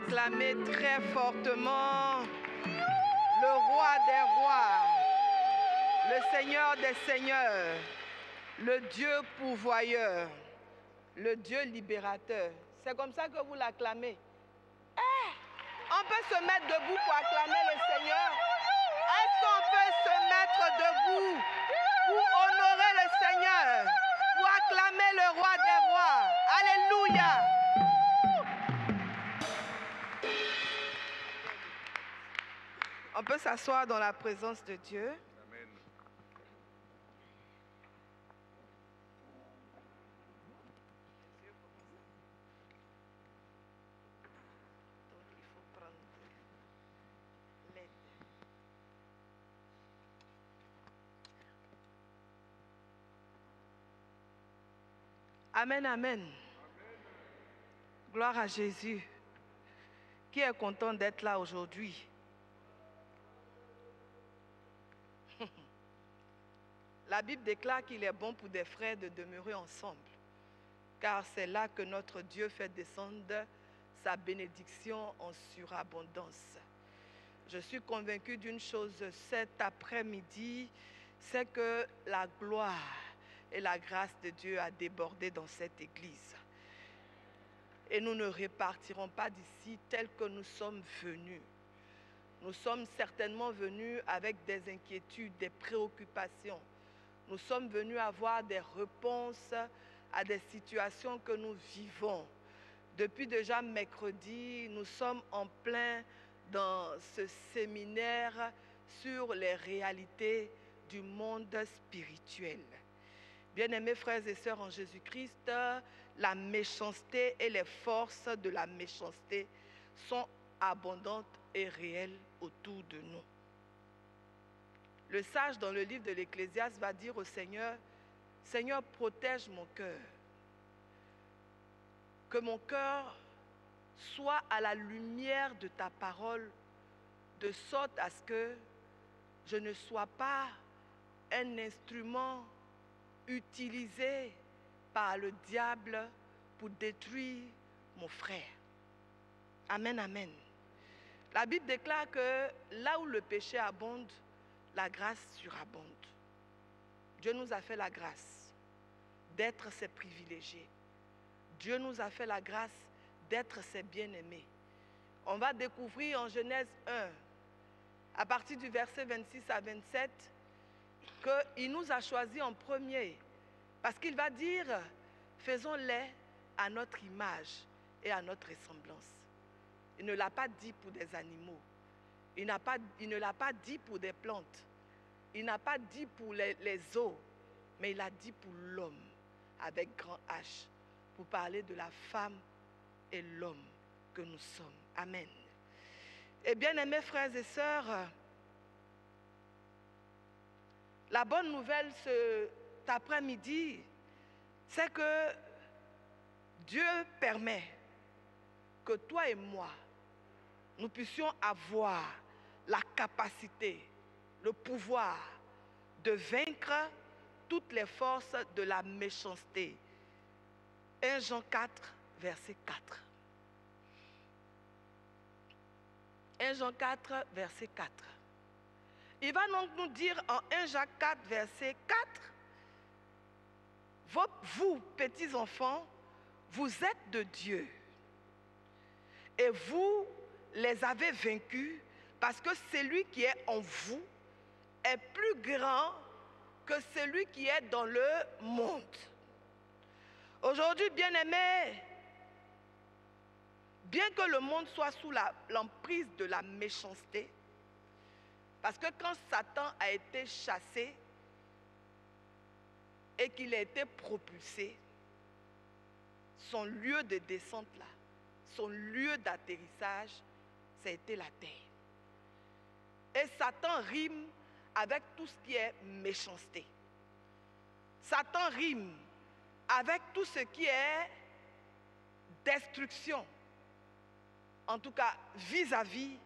acclamer très fortement le roi des rois, le Seigneur des seigneurs, le Dieu pourvoyeur, le Dieu libérateur. C'est comme ça que vous l'acclamez. On peut se mettre debout pour acclamer le Seigneur. Est-ce qu'on peut se mettre debout pour honorer le Seigneur, pour acclamer le roi des rois? Alléluia! On peut s'asseoir dans la présence de Dieu. Amen. Donc il faut prendre l'aide. Amen, amen. Gloire à Jésus. Qui est content d'être là aujourd'hui? La Bible déclare qu'il est bon pour des frères de demeurer ensemble, car c'est là que notre Dieu fait descendre sa bénédiction en surabondance. Je suis convaincue d'une chose cet après-midi, c'est que la gloire et la grâce de Dieu a débordé dans cette église. Et nous ne repartirons pas d'ici tel que nous sommes venus. Nous sommes certainement venus avec des inquiétudes, des préoccupations. Nous sommes venus avoir des réponses à des situations que nous vivons. Depuis déjà mercredi, nous sommes en plein dans ce séminaire sur les réalités du monde spirituel. Bien-aimés frères et sœurs en Jésus-Christ, la méchanceté et les forces de la méchanceté sont abondantes et réelles autour de nous. Le sage dans le livre de l'Ecclésiaste va dire au Seigneur, « Seigneur, protège mon cœur, que mon cœur soit à la lumière de ta parole, de sorte à ce que je ne sois pas un instrument utilisé par le diable pour détruire mon frère. » Amen, amen. La Bible déclare que là où le péché abonde, la grâce surabonde. Dieu nous a fait la grâce d'être ses privilégiés. Dieu nous a fait la grâce d'être ses bien-aimés. On va découvrir en Genèse 1, à partir du verset 26 à 27, qu'il nous a choisis en premier. Parce qu'il va dire, faisons-les à notre image et à notre ressemblance. Il ne l'a pas dit pour des animaux. Il ne l'a pas dit pour des plantes. Il n'a pas dit pour les eaux. Mais il a dit pour l'homme, avec grand H, pour parler de la femme et l'homme que nous sommes. Amen. Et bien aimés frères et sœurs, la bonne nouvelle cet après-midi, c'est que Dieu permet que toi et moi, nous puissions avoir la capacité, le pouvoir de vaincre toutes les forces de la méchanceté. 1 Jean 4, verset 4. 1 Jean 4, verset 4. Il va donc nous dire en 1 Jean 4, verset 4, vous, petits enfants, vous êtes de Dieu. Et vous les avez vaincus parce que celui qui est en vous est plus grand que celui qui est dans le monde. Aujourd'hui, bien-aimés, bien que le monde soit sous l'emprise de la méchanceté, parce que quand Satan a été chassé et qu'il a été propulsé, son lieu de descente là, son lieu d'atterrissage, ça a été la terre. Et Satan rime avec tout ce qui est méchanceté. Satan rime avec tout ce qui est destruction. En tout cas, vis-à-vis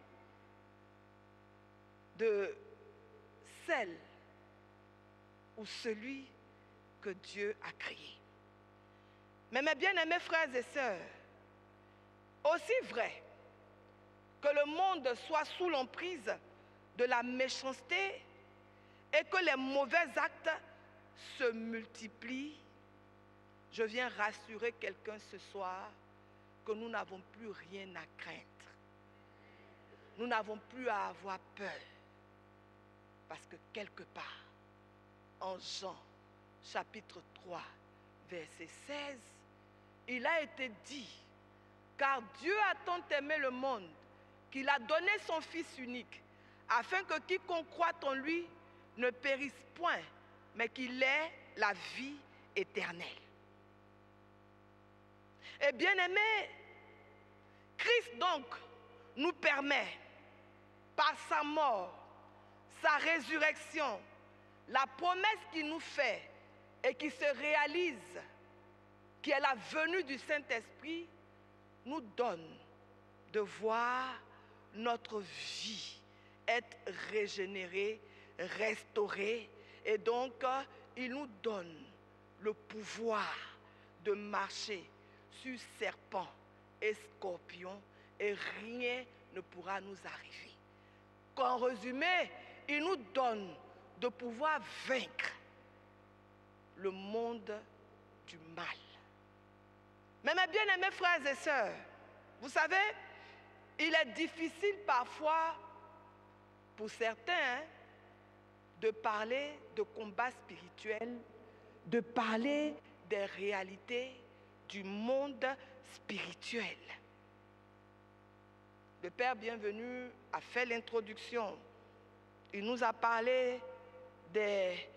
de celle ou celui que Dieu a créé. Mais mes bien-aimés frères et sœurs, aussi vrai le monde soit sous l'emprise de la méchanceté et que les mauvais actes se multiplient, je viens rassurer quelqu'un ce soir que nous n'avons plus rien à craindre. Nous n'avons plus à avoir peur. Parce que quelque part, en Jean, chapitre 3, verset 16, il a été dit, car Dieu a tant aimé le monde qu'il a donné son Fils unique, afin que quiconque croit en lui ne périsse point, mais qu'il ait la vie éternelle. Et bien aimé, Christ donc nous permet, par sa mort, sa résurrection, la promesse qu'il nous fait et qui se réalise, qui est la venue du Saint-Esprit, nous donne de voir notre vie être régénérée, restaurée, et donc il nous donne le pouvoir de marcher sur serpents et scorpions et rien ne pourra nous arriver. En résumé, il nous donne de pouvoir vaincre le monde du mal. Mais mes bien-aimés frères et sœurs, vous savez, il est difficile parfois pour certains de parler de combat spirituel, de parler des réalités du monde spirituel. Le Père Bienvenu a fait l'introduction. Il nous a parlé des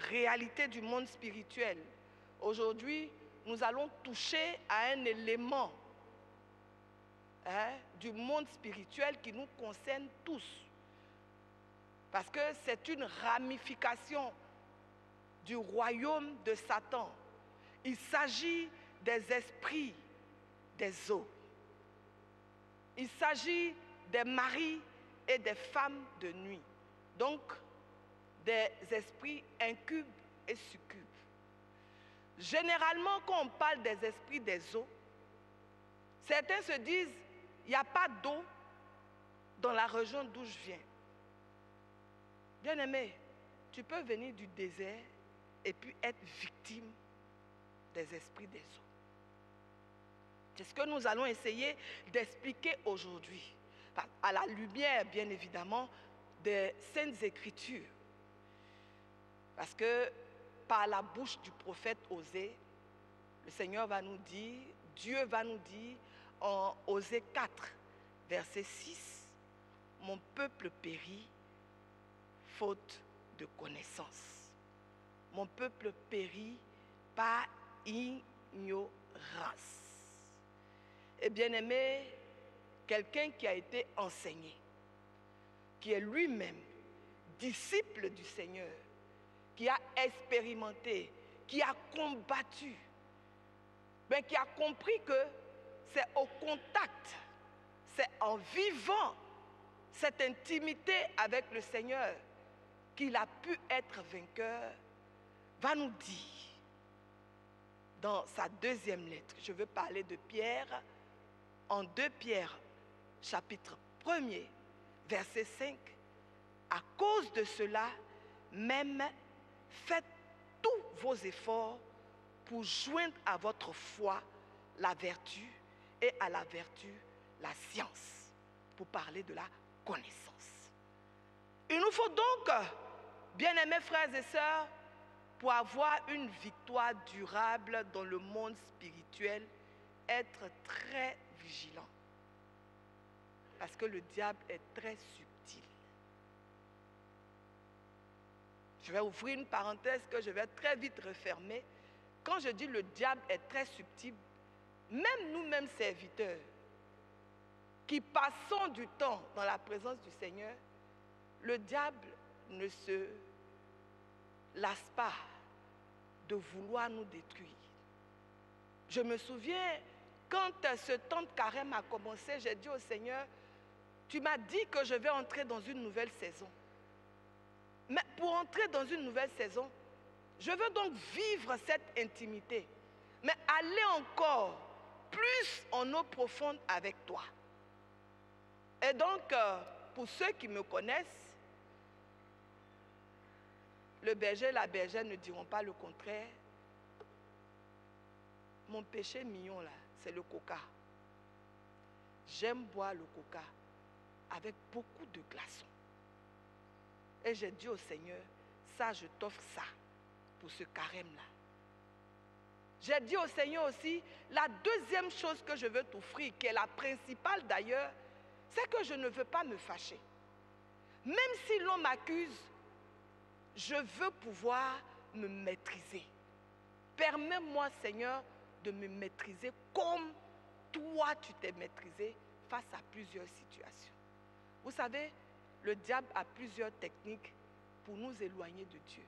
réalités du monde spirituel. Aujourd'hui, nous allons toucher à un élément du monde spirituel qui nous concerne tous. Parce que c'est une ramification du royaume de Satan. Il s'agit des esprits des eaux. Il s'agit des maris et des femmes de nuit. Donc, des esprits incubes et succubes. Généralement, quand on parle des esprits des eaux, certains se disent, il n'y a pas d'eau dans la région d'où je viens. Bien-aimé, tu peux venir du désert et puis être victime des esprits des eaux. C'est ce que nous allons essayer d'expliquer aujourd'hui, à la lumière, bien évidemment, des Saintes Écritures. Parce que par la bouche du prophète Osée, le Seigneur va nous dire, Dieu va nous dire en Osée 4, verset 6, « Mon peuple périt, faute de connaissance. Mon peuple périt par ignorance. » Et bien aimé, quelqu'un qui a été enseigné, qui est lui-même disciple du Seigneur, qui a expérimenté, qui a combattu, mais qui a compris que c'est au contact, c'est en vivant cette intimité avec le Seigneur qu'il a pu être vainqueur, va nous dire dans sa deuxième lettre, je veux parler de Pierre, en 2 Pierre, chapitre 1er, verset 5, « À cause de cela, même faites tous vos efforts pour joindre à votre foi la vertu et à la vertu la science, pour parler de la connaissance. » Il nous faut donc, bien-aimés frères et sœurs, pour avoir une victoire durable dans le monde spirituel, être très vigilant. Parce que le diable est très subtil. Je vais ouvrir une parenthèse que je vais très vite refermer. Quand je dis le diable est très subtil, même nous-mêmes serviteurs, qui passons du temps dans la présence du Seigneur, le diable ne se lasse pas de vouloir nous détruire. Je me souviens, quand ce temps de carême a commencé, j'ai dit au Seigneur, tu m'as dit que je vais entrer dans une nouvelle saison. Mais pour entrer dans une nouvelle saison, je veux donc vivre cette intimité, mais aller encore plus en eau profonde avec toi. Et donc, pour ceux qui me connaissent, le berger et la bergère ne diront pas le contraire. Mon péché mignon là, c'est le coca. J'aime boire le coca avec beaucoup de glaçons. Et j'ai dit au Seigneur, ça, je t'offre ça pour ce carême-là. J'ai dit au Seigneur aussi, la deuxième chose que je veux t'offrir, qui est la principale d'ailleurs, c'est que je ne veux pas me fâcher. Même si l'on m'accuse, je veux pouvoir me maîtriser. Permets-moi, Seigneur, de me maîtriser comme toi, tu t'es maîtrisé face à plusieurs situations. Vous savez, le diable a plusieurs techniques pour nous éloigner de Dieu.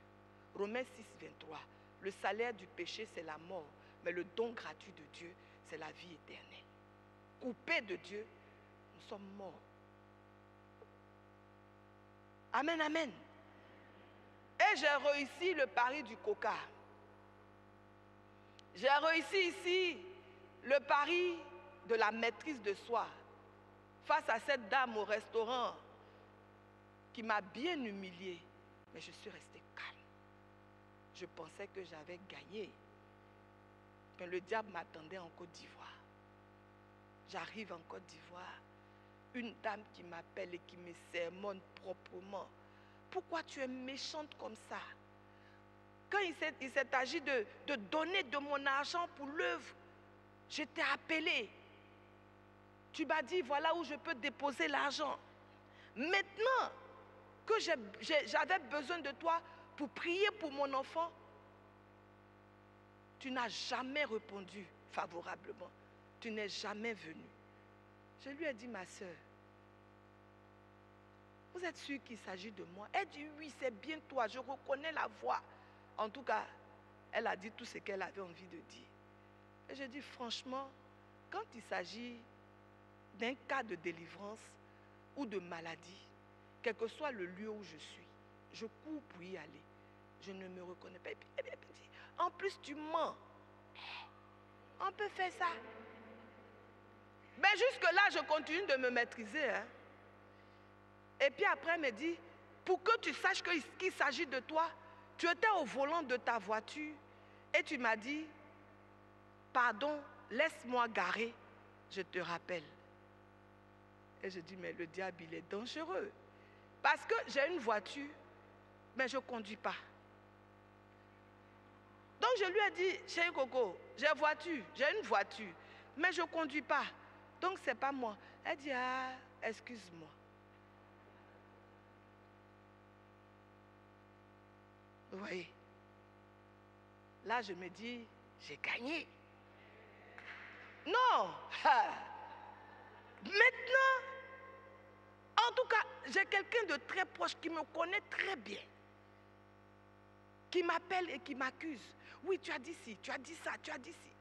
Romains 6, 23. Le salaire du péché, c'est la mort, mais le don gratuit de Dieu, c'est la vie éternelle. Coupés de Dieu, nous sommes morts. Amen, amen. Et j'ai réussi le pari du coca. J'ai réussi ici le pari de la maîtrise de soi face à cette dame au restaurant qui m'a bien humiliée. Mais je suis restée calme. Je pensais que j'avais gagné. Mais le diable m'attendait en Côte d'Ivoire. J'arrive en Côte d'Ivoire. Une dame qui m'appelle et qui me sermonne proprement. Pourquoi tu es méchante comme ça? Quand il s'est agi de donner de mon argent pour l'œuvre, je t'ai appelé. Tu m'as dit, voilà où je peux déposer l'argent. Maintenant que j'avais besoin de toi pour prier pour mon enfant, tu n'as jamais répondu favorablement. Tu n'es jamais venu. Je lui ai dit, ma soeur, vous êtes sûre qu'il s'agit de moi? Elle dit, oui, c'est bien toi, je reconnais la voix. En tout cas, elle a dit tout ce qu'elle avait envie de dire. Et je dis, franchement, quand il s'agit d'un cas de délivrance ou de maladie, quel que soit le lieu où je suis, je cours pour y aller. Je ne me reconnais pas. Et puis, elle dit, en plus, tu mens. On peut faire ça. Mais jusque-là, je continue de me maîtriser. Hein. Et puis après, elle me dit, pour que tu saches qu'il s'agit de toi, tu étais au volant de ta voiture et tu m'as dit, pardon, laisse-moi garer, je te rappelle. Et je dis, mais le diable, il est dangereux. Parce que j'ai une voiture, mais je ne conduis pas. Donc je lui ai dit, chérie Coco, j'ai une voiture, mais je ne conduis pas. Donc ce n'est pas moi. Elle dit, ah, excuse-moi. Vous voyez? Là, je me dis, j'ai gagné. Non. Maintenant, en tout cas, j'ai quelqu'un de très proche qui me connaît très bien, qui m'appelle et qui m'accuse. Oui, tu as dit ci, tu as dit ça, tu as dit ci.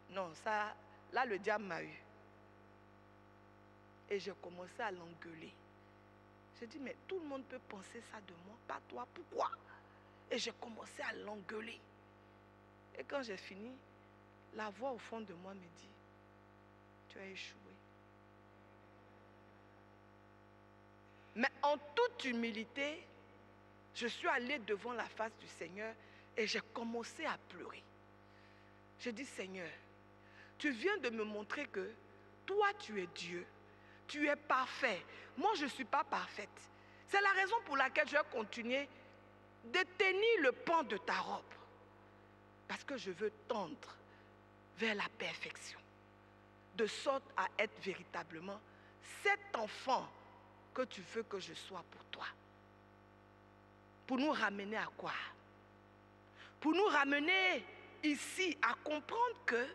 Non, ça, là, le diable m'a eu. Et j'ai commencé à l'engueuler. J'ai dit, mais tout le monde peut penser ça de moi, pas toi, pourquoi? Et j'ai commencé à l'engueuler. Et quand j'ai fini, la voix au fond de moi me dit, tu as échoué. Mais en toute humilité, je suis allée devant la face du Seigneur et j'ai commencé à pleurer. J'ai dit, Seigneur, tu viens de me montrer que toi, tu es Dieu. Tu es parfait. Moi, je ne suis pas parfaite. C'est la raison pour laquelle je vais continuer de tenir le pan de ta robe. Parce que je veux tendre vers la perfection. De sorte à être véritablement cet enfant que tu veux que je sois pour toi. Pour nous ramener à quoi? Pour nous ramener ici à comprendre que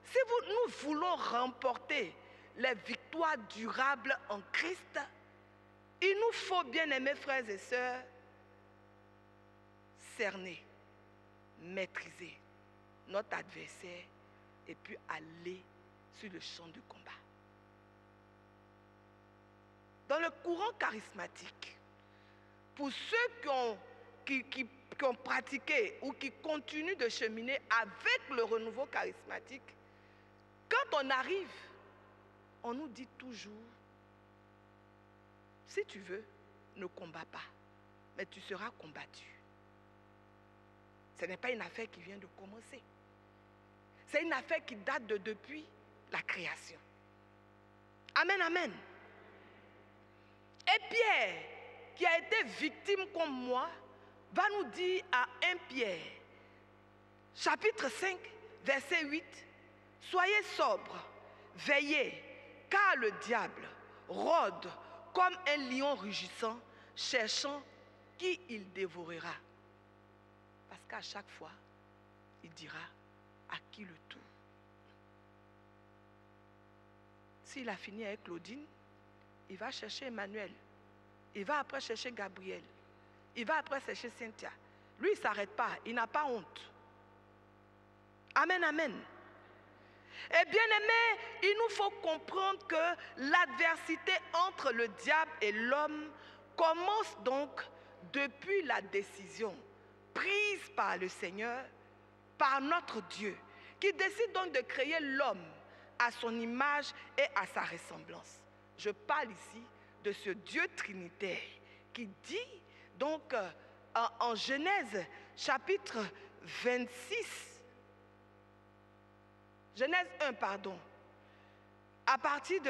si nous voulons remporter les victoires durables en Christ, il nous faut, bien aimés frères et sœurs, cerner, maîtriser notre adversaire et puis aller sur le champ de combat. Dans le courant charismatique, pour ceux qui ont pratiqué ou qui continuent de cheminer avec le renouveau charismatique, quand on arrive, on nous dit toujours, si tu veux, ne combats pas, mais tu seras combattu. Ce n'est pas une affaire qui vient de commencer. C'est une affaire qui date depuis la création. Amen, amen. Et Pierre, qui a été victime comme moi, va nous dire à 1 Pierre, chapitre 5, verset 8, « Soyez sobres, veillez, car le diable rôde comme un lion rugissant, cherchant qui il dévorera. » Parce qu'à chaque fois, il dira à qui le tour. S'il a fini avec Claudine, il va chercher Emmanuel. Il va après chercher Gabriel. Il va après chercher Cynthia. Lui, il ne s'arrête pas. Il n'a pas honte. Amen, amen. Et bien aimé, il nous faut comprendre que l'adversité entre le diable et l'homme commence donc depuis la décision prise par le Seigneur, par notre Dieu, qui décide donc de créer l'homme à son image et à sa ressemblance. Je parle ici de ce Dieu trinitaire qui dit donc en Genèse chapitre 26, Genèse 1, pardon, à partir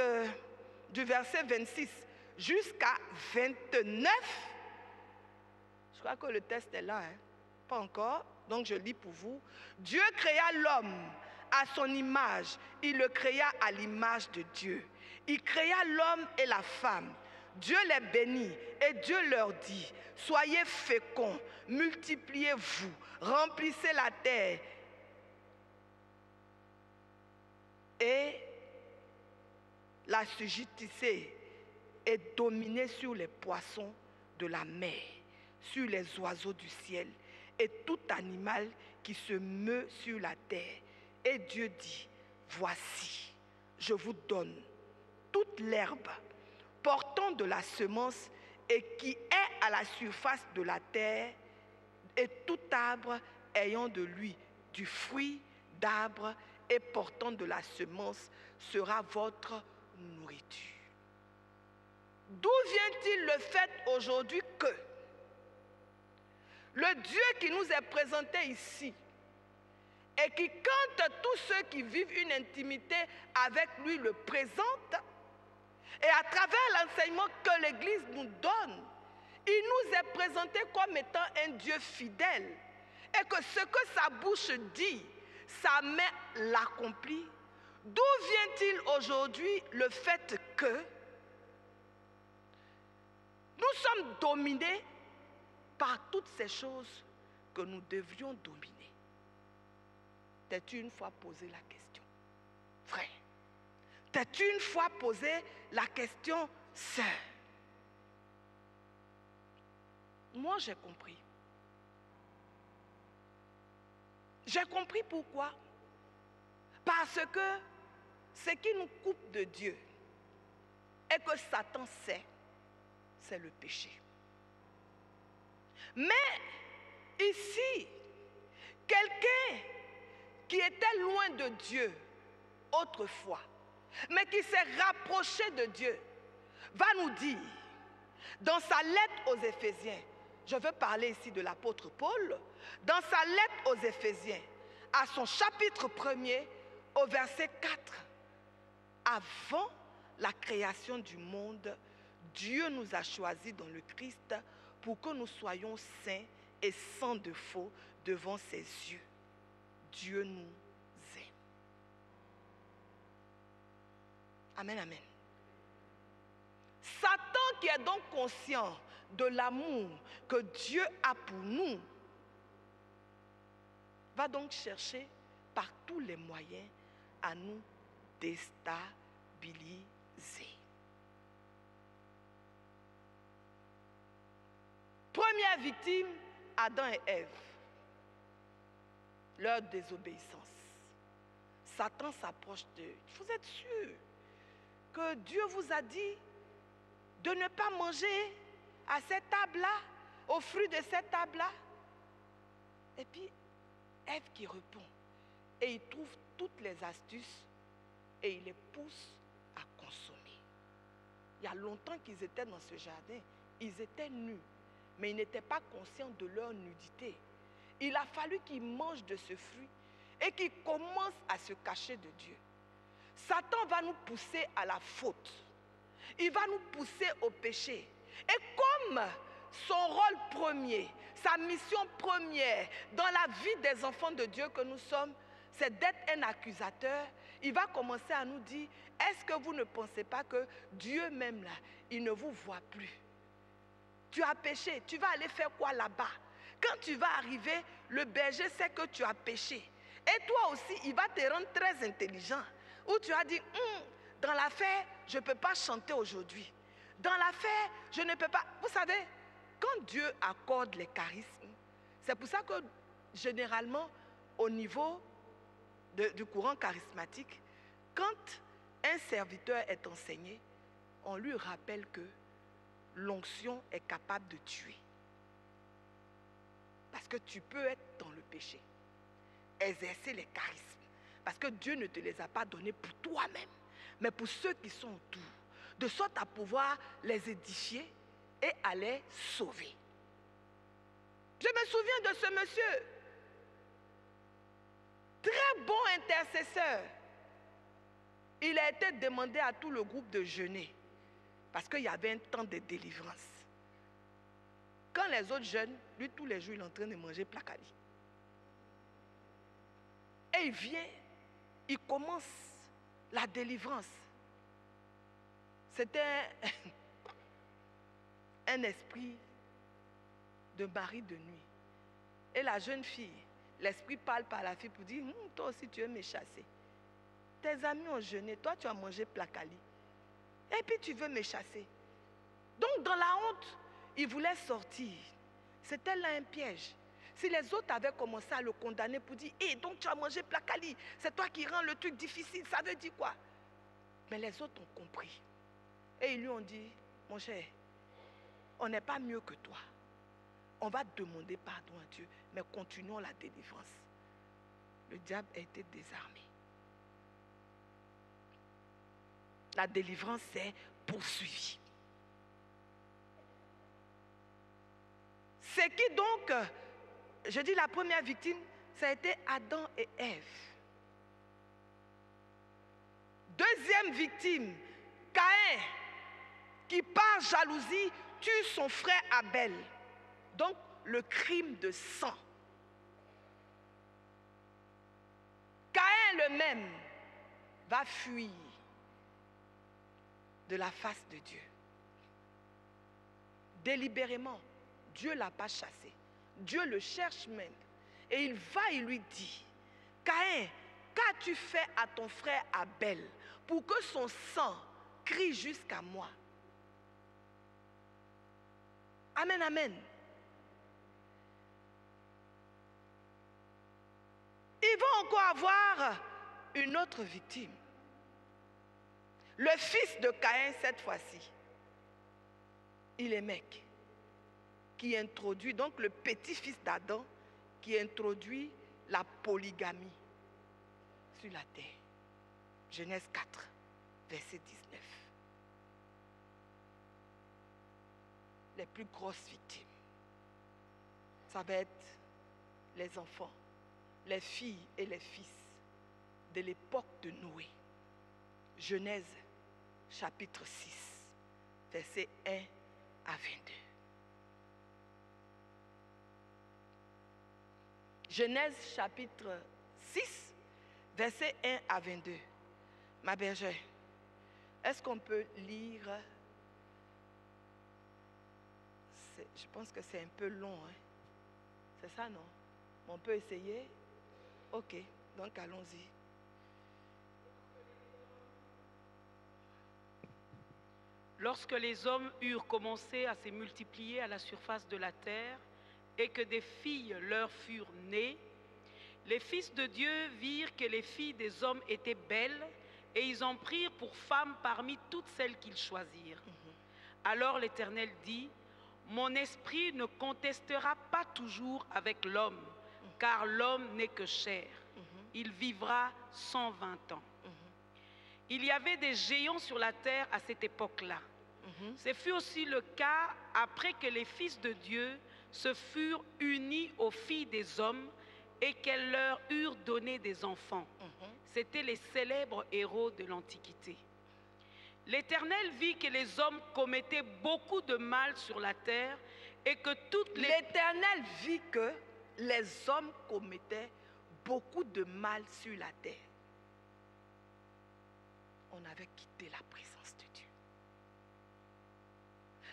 du verset 26 jusqu'à 29, je crois que le texte est là, hein? Pas encore, donc je lis pour vous. Dieu créa l'homme à son image, il le créa à l'image de Dieu. Il créa l'homme et la femme. Dieu les bénit et Dieu leur dit, soyez féconds, multipliez-vous, remplissez la terre et la subjuguez et dominez sur les poissons de la mer, sur les oiseaux du ciel et tout animal qui se meut sur la terre. Et Dieu dit, voici, je vous donne toute l'herbe portant de la semence et qui est à la surface de la terre, et tout arbre ayant de lui du fruit d'arbre et portant de la semence sera votre nourriture. D'où vient-il le fait aujourd'hui que le Dieu qui nous est présenté ici et qui, quand tous ceux qui vivent une intimité avec lui le présentent, et à travers l'enseignement que l'Église nous donne, il nous est présenté comme étant un Dieu fidèle, et que ce que sa bouche dit, sa main l'accomplit. D'où vient-il aujourd'hui le fait que nous sommes dominés par toutes ces choses que nous devrions dominer? T'es-tu une fois posé la question, frère? T'es-tu une fois posé la question, sœur? Moi, j'ai compris. J'ai compris pourquoi. Parce que ce qui nous coupe de Dieu et que Satan sait, c'est le péché. Mais ici, quelqu'un qui était loin de Dieu autrefois, mais qui s'est rapproché de Dieu, va nous dire, dans sa lettre aux Éphésiens, je veux parler ici de l'apôtre Paul, dans sa lettre aux Éphésiens, à son chapitre 1er, au verset 4, avant la création du monde, Dieu nous a choisis dans le Christ pour que nous soyons saints et sans défaut devant ses yeux. Dieu nous aime. Amen, amen. Satan qui est donc conscient de l'amour que Dieu a pour nous, va donc chercher par tous les moyens à nous déstabiliser. Première victime, Adam et Ève. Leur désobéissance. Satan s'approche d'eux. Vous êtes sûr que Dieu vous a dit de ne pas manger à cette table-là, au fruit de cette table-là? Et puis, Ève qui répond. Et il trouve toutes les astuces et il les pousse à consommer. Il y a longtemps qu'ils étaient dans ce jardin. Ils étaient nus, mais ils n'étaient pas conscients de leur nudité. Il a fallu qu'ils mangent de ce fruit et qu'ils commencent à se cacher de Dieu. Satan va nous pousser à la faute. Il va nous pousser au péché. Et comme son rôle premier, sa mission première dans la vie des enfants de Dieu que nous sommes, c'est d'être un accusateur, il va commencer à nous dire, est-ce que vous ne pensez pas que Dieu même là, il ne vous voit plus? Tu as péché, tu vas aller faire quoi là-bas? Quand tu vas arriver, le berger sait que tu as péché. Et toi aussi, il va te rendre très intelligent. Où tu as dit, dans l'affaire, je ne peux pas chanter aujourd'hui. Dans l'affaire, je ne peux pas... Vous savez, quand Dieu accorde les charismes, c'est pour ça que généralement, au niveau du courant charismatique, quand un serviteur est enseigné, on lui rappelle que l'onction est capable de tuer. Parce que tu peux être dans le péché, exercer les charismes. Parce que Dieu ne te les a pas donnés pour toi-même, mais pour ceux qui sont autour. De sorte à pouvoir les édifier et à les sauver. Je me souviens de ce monsieur. Très bon intercesseur. Il a été demandé à tout le groupe de jeûner. Parce qu'il y avait un temps de délivrance. Quand les autres jeûnent, lui tous les jours il est en train de manger placali. Et il vient, il commence la délivrance. C'était un esprit de mari de nuit. Et la jeune fille, l'esprit parle par la fille pour dire, toi aussi tu veux me chasser. Tes amis ont jeûné, toi tu as mangé placali. Et puis tu veux me chasser. Donc dans la honte, il voulait sortir. C'était là un piège. Si les autres avaient commencé à le condamner pour dire, donc tu as mangé placali, c'est toi qui rends le truc difficile, ça veut dire quoi? Mais les autres ont compris. Et ils lui ont dit, mon cher, on n'est pas mieux que toi. On va demander pardon à Dieu, mais continuons la délivrance. Le diable a été désarmé. La délivrance s'est poursuivie. C'est qui donc, je dis la première victime, ça a été Adam et Ève. Deuxième victime, Caïn, qui par jalousie tue son frère Abel. Donc le crime de sang. Caïn le même va fuir de la face de Dieu. Délibérément, Dieu ne l'a pas chassé. Dieu le cherche même. Et il va, il lui dit, Caïn, qu'as-tu fait à ton frère Abel pour que son sang crie jusqu'à moi? Amen, amen. Il va encore avoir une autre victime. Le fils de Caïn, cette fois-ci, il est mec, qui introduit, donc le petit-fils d'Adam, qui introduit la polygamie sur la terre. Genèse 4, verset 19. Les plus grosses victimes, ça va être les enfants, les filles et les fils de l'époque de Noé. Genèse chapitre 6, versets 1 à 22. Genèse chapitre 6, versets 1 à 22. Ma bergère, est-ce qu'on peut lire? Je pense que c'est un peu long. Hein? C'est ça, non? On peut essayer? Ok, donc allons-y. Lorsque les hommes eurent commencé à se multiplier à la surface de la terre et que des filles leur furent nées, les fils de Dieu virent que les filles des hommes étaient belles et ils en prirent pour femmes parmi toutes celles qu'ils choisirent. Alors l'Éternel dit, mon esprit ne contestera pas toujours avec l'homme, car l'homme n'est que chair. Il vivra 120 ans. Il y avait des géants sur la terre à cette époque-là. Ce fut aussi le cas après que les fils de Dieu se furent unis aux filles des hommes et qu'elles leur eurent donné des enfants. C'étaient les célèbres héros de l'Antiquité. L'Éternel vit que les hommes commettaient beaucoup de mal sur la terre et que toutes les... L'Éternel vit que les hommes commettaient beaucoup de mal sur la terre. On avait quitté la présence de Dieu.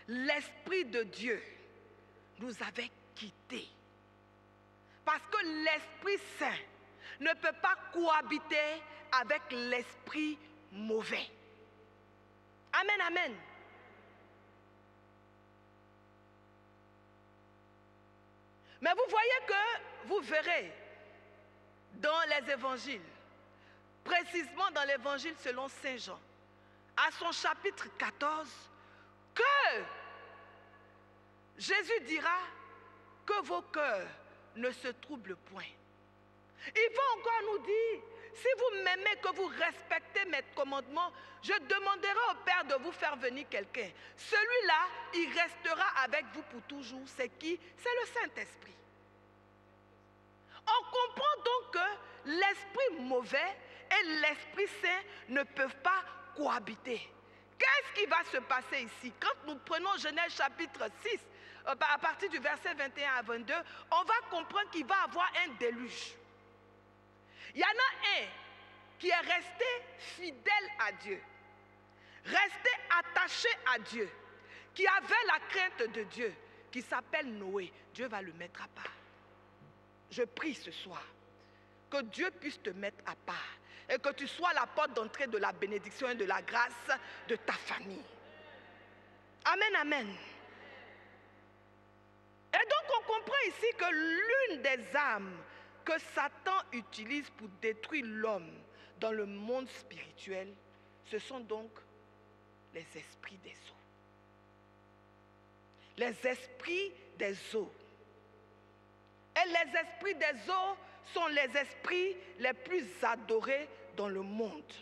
L'Esprit de Dieu nous avait quittés. Parce que l'Esprit Saint ne peut pas cohabiter avec l'esprit mauvais. Amen, amen. Mais vous voyez que vous verrez dans les évangiles, précisément dans l'évangile selon Saint Jean, à son chapitre 14, que Jésus dira que vos cœurs ne se troublent point. Il va encore nous dire, si vous m'aimez, que vous respectez mes commandements, je demanderai au Père de vous faire venir quelqu'un. Celui-là, il restera avec vous pour toujours. C'est qui? C'est le Saint-Esprit. On comprend donc que l'esprit mauvais et l'Esprit Saint ne peuvent pas cohabiter. Qu'est-ce qui va se passer ici? Quand nous prenons Genèse chapitre 6, à partir du verset 21 à 22, on va comprendre qu'il va y avoir un déluge. Il y en a un qui est resté fidèle à Dieu, resté attaché à Dieu, qui avait la crainte de Dieu, qui s'appelle Noé. Dieu va le mettre à part. Je prie ce soir que Dieu puisse te mettre à part et que tu sois la porte d'entrée de la bénédiction et de la grâce de ta famille. Amen, amen. Et donc on comprend ici que l'une des armes que Satan utilise pour détruire l'homme dans le monde spirituel, ce sont donc les esprits des eaux. Les esprits des eaux. Et les esprits des eaux sont les esprits les plus adorés dans le monde.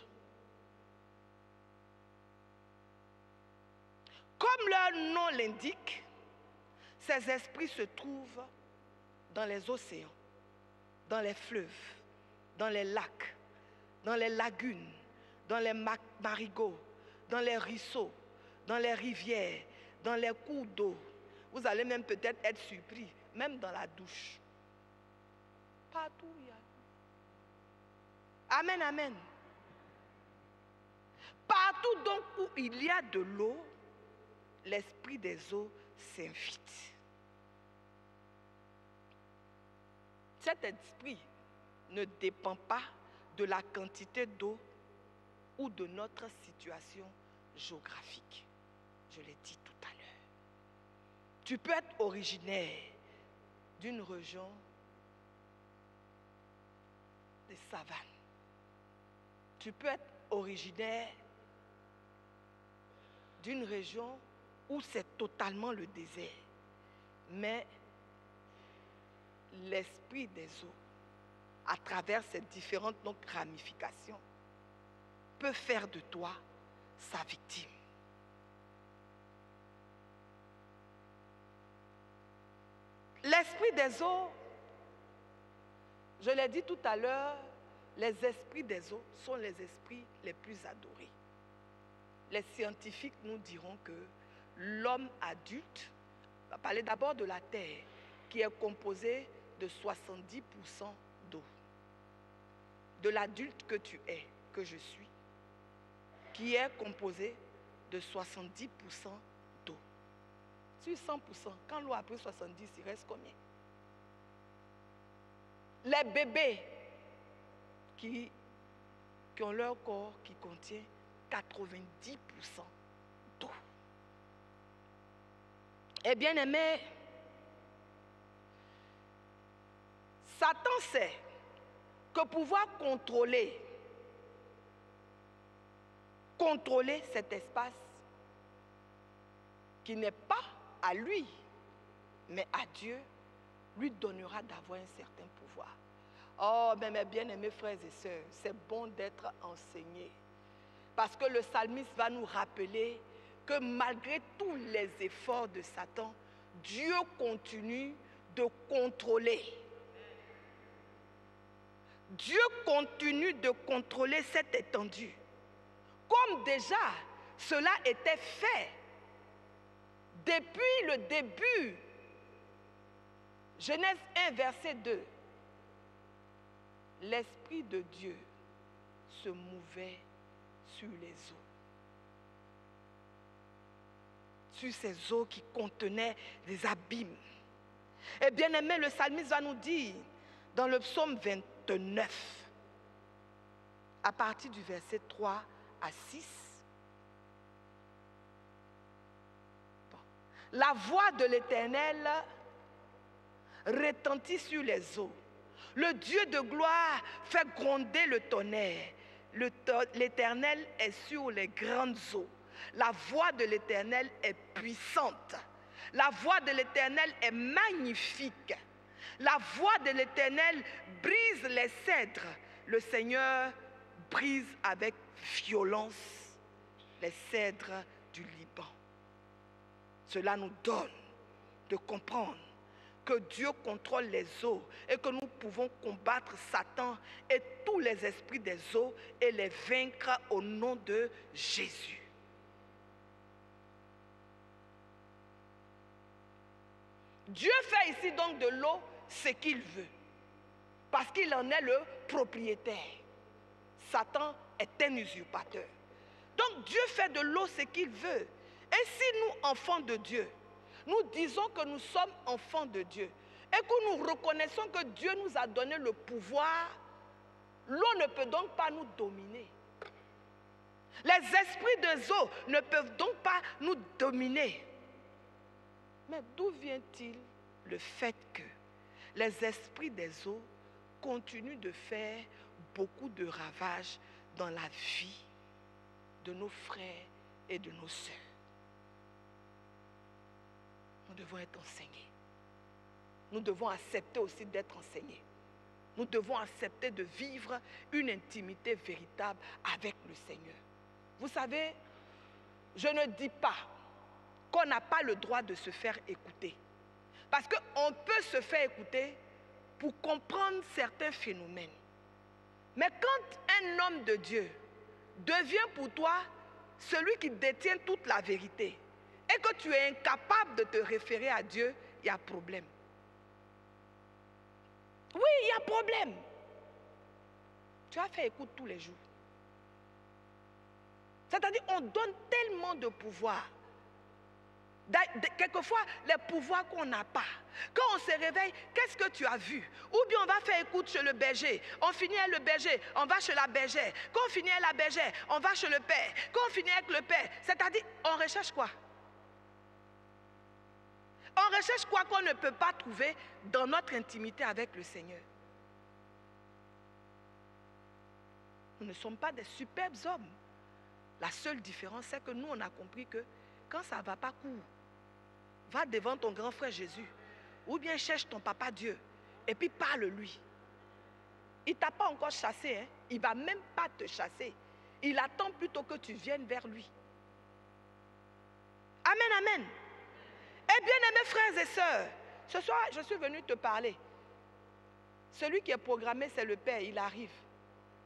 Comme leur nom l'indique, ces esprits se trouvent dans les océans, dans les fleuves, dans les lacs, dans les lagunes, dans les marigots, dans les ruisseaux, dans les rivières, dans les cours d'eau. Vous allez même peut-être être surpris, même dans la douche. Partout il y a. Amen, amen. Partout donc où il y a de l'eau, l'esprit des eaux s'invite. Cet esprit ne dépend pas de la quantité d'eau ou de notre situation géographique. Je l'ai dit tout à l'heure. Tu peux être originaire d'une région des savanes. Tu peux être originaire d'une région où c'est totalement le désert. Mais l'esprit des eaux, à travers ces différentes ramifications, peut faire de toi sa victime. L'esprit des eaux, je l'ai dit tout à l'heure, les esprits des eaux sont les esprits les plus adorés. Les scientifiques nous diront que l'homme adulte, on va parler d'abord de la terre, qui est composée de 70% d'eau. De l'adulte que tu es, que je suis, qui est composé de 70% d'eau. Sur 100%, quand l'eau a pris 70, il reste combien? Les bébés qui ont leur corps qui contient 90% d'eau. Eh bien aimé, Satan sait que pouvoir contrôler cet espace qui n'est pas à lui, mais à Dieu, lui donnera d'avoir un certain pouvoir. Oh, mais mes bien-aimés frères et sœurs, c'est bon d'être enseigné. Parce que le psalmiste va nous rappeler que malgré tous les efforts de Satan, Dieu continue de contrôler. Dieu continue de contrôler cette étendue. Comme déjà, cela était fait depuis le début. Genèse 1, verset 2. L'Esprit de Dieu se mouvait sur les eaux. Sur ces eaux qui contenaient des abîmes. Et bien aimé, le psalmiste va nous dire dans le psaume 29, à partir du verset 3 à 6, la voix de l'Éternel retentit sur les eaux. Le Dieu de gloire fait gronder le tonnerre. L'Éternel est sur les grandes eaux. La voix de l'Éternel est puissante. La voix de l'Éternel est magnifique. La voix de l'Éternel brise les cèdres. Le Seigneur brise avec violence les cèdres du Liban. Cela nous donne de comprendre que Dieu contrôle les eaux et que nous pouvons combattre Satan et tous les esprits des eaux et les vaincre au nom de Jésus. Dieu fait ici donc de l'eau ce qu'il veut, parce qu'il en est le propriétaire. Satan est un usurpateur. Donc Dieu fait de l'eau ce qu'il veut. Et si nous, enfants de Dieu, nous disons que nous sommes enfants de Dieu et que nous reconnaissons que Dieu nous a donné le pouvoir, l'eau ne peut donc pas nous dominer. Les esprits des eaux ne peuvent donc pas nous dominer. Mais d'où vient-il le fait que les esprits des eaux continuent de faire beaucoup de ravages dans la vie de nos frères et de nos sœurs? Nous devons être enseignés. Nous devons accepter aussi d'être enseignés. Nous devons accepter de vivre une intimité véritable avec le Seigneur. Vous savez, je ne dis pas qu'on n'a pas le droit de se faire écouter. Parce qu'on peut se faire écouter pour comprendre certains phénomènes. Mais quand un homme de Dieu devient pour toi celui qui détient toute la vérité et que tu es incapable de te référer à Dieu, il y a problème. Oui, il y a problème. Tu as fait écoute tous les jours. C'est-à-dire qu'on donne tellement de pouvoir. Quelquefois, les pouvoirs qu'on n'a pas. Quand on se réveille, qu'est-ce que tu as vu? Ou bien on va faire écoute chez le berger. On finit avec le berger, on va chez la bergère. Quand on finit avec la bergère, on va chez le père. Quand on finit avec le père, c'est-à-dire, on recherche quoi? On recherche quoi qu'on ne peut pas trouver dans notre intimité avec le Seigneur? Nous ne sommes pas des superbes hommes. La seule différence, c'est que nous, on a compris que quand ça ne va pas, cours. Va devant ton grand frère Jésus. Ou bien cherche ton papa Dieu. Et puis parle-lui. Il ne t'a pas encore chassé. Hein? Il ne va même pas te chasser. Il attend plutôt que tu viennes vers lui. Amen, amen. Eh bien, aimés frères et sœurs, ce soir, je suis venu te parler. Celui qui est programmé, c'est le Père. Il arrive.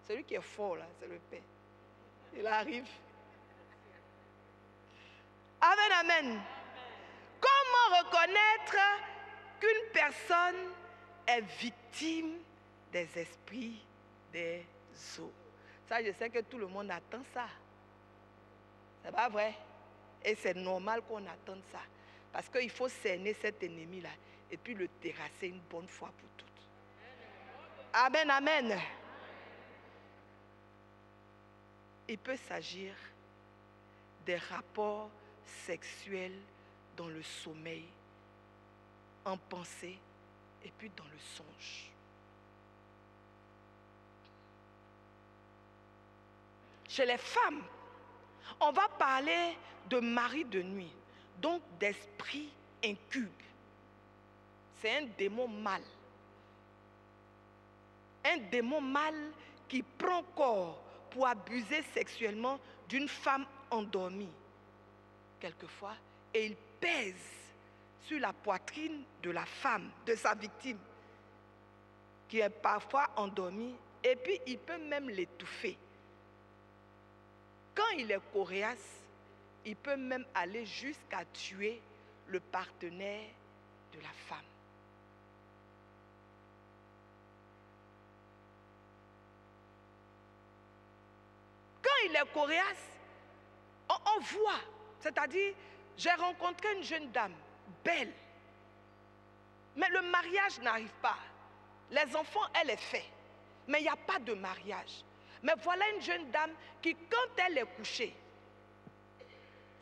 Celui qui est fort, là, c'est le Père. Il arrive. Amen, amen. Comment reconnaître qu'une personne est victime des esprits des eaux? Ça, je sais que tout le monde attend ça. C'est pas vrai? Et c'est normal qu'on attende ça. Parce qu'il faut cerner cet ennemi-là et puis le terrasser une bonne fois pour toutes. Amen, amen. Il peut s'agir des rapports sexuels dans le sommeil, en pensée et puis dans le songe. Chez les femmes, on va parler de mari de nuit, donc d'esprit incube. C'est un démon mâle. Un démon mâle qui prend corps pour abuser sexuellement d'une femme endormie. quelquefois, et il pèse sur la poitrine de la femme, de sa victime, qui est parfois endormie, et puis il peut même l'étouffer. Quand il est coriace, il peut même aller jusqu'à tuer le partenaire de la femme. Quand il est coriace, on voit, c'est-à-dire, j'ai rencontré une jeune dame, belle, mais le mariage n'arrive pas. Les enfants, elle est faite, mais il n'y a pas de mariage. Mais voilà une jeune dame qui, quand elle est couchée,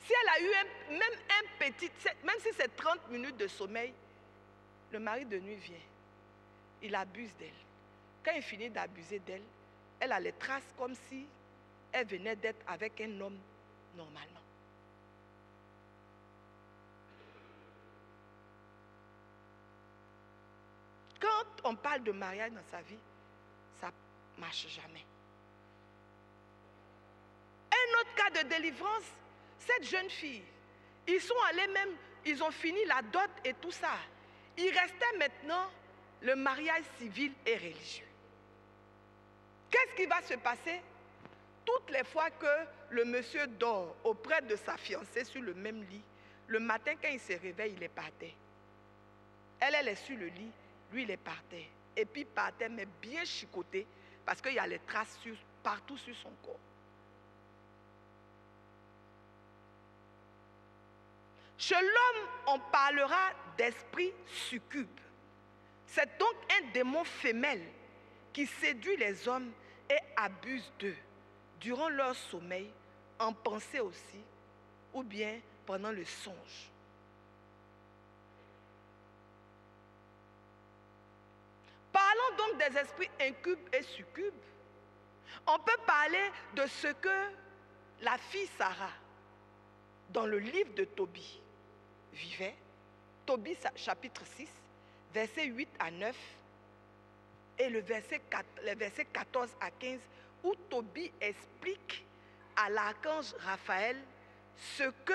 si elle a eu même si c'est 30 minutes de sommeil, le mari de nuit vient, il abuse d'elle. Quand il finit d'abuser d'elle, elle a les traces comme si elle venait d'être avec un homme normalement. Quand on parle de mariage dans sa vie, ça ne marche jamais. Un autre cas de délivrance, cette jeune fille, ils sont allés même, ils ont fini la dot et tout ça. Il restait maintenant le mariage civil et religieux. Qu'est-ce qui va se passer? Toutes les fois que le monsieur dort auprès de sa fiancée sur le même lit, le matin quand il se réveille, il est par terre. Elle est sur le lit, lui il est par terre. Et puis par terre, mais bien chicoté, parce qu'il y a les traces partout sur son corps. Chez l'homme, on parlera d'esprit succube. C'est donc un démon femelle qui séduit les hommes et abuse d'eux durant leur sommeil, en pensée aussi, ou bien pendant le songe. Parlons donc des esprits incubes et succubes. On peut parler de ce que la fille Sarah, dans le livre de Tobie, vivait. Tobie chapitre 6, versets 8 à 9, et le verset 14 à 15, où Tobie explique à l'archange Raphaël ce que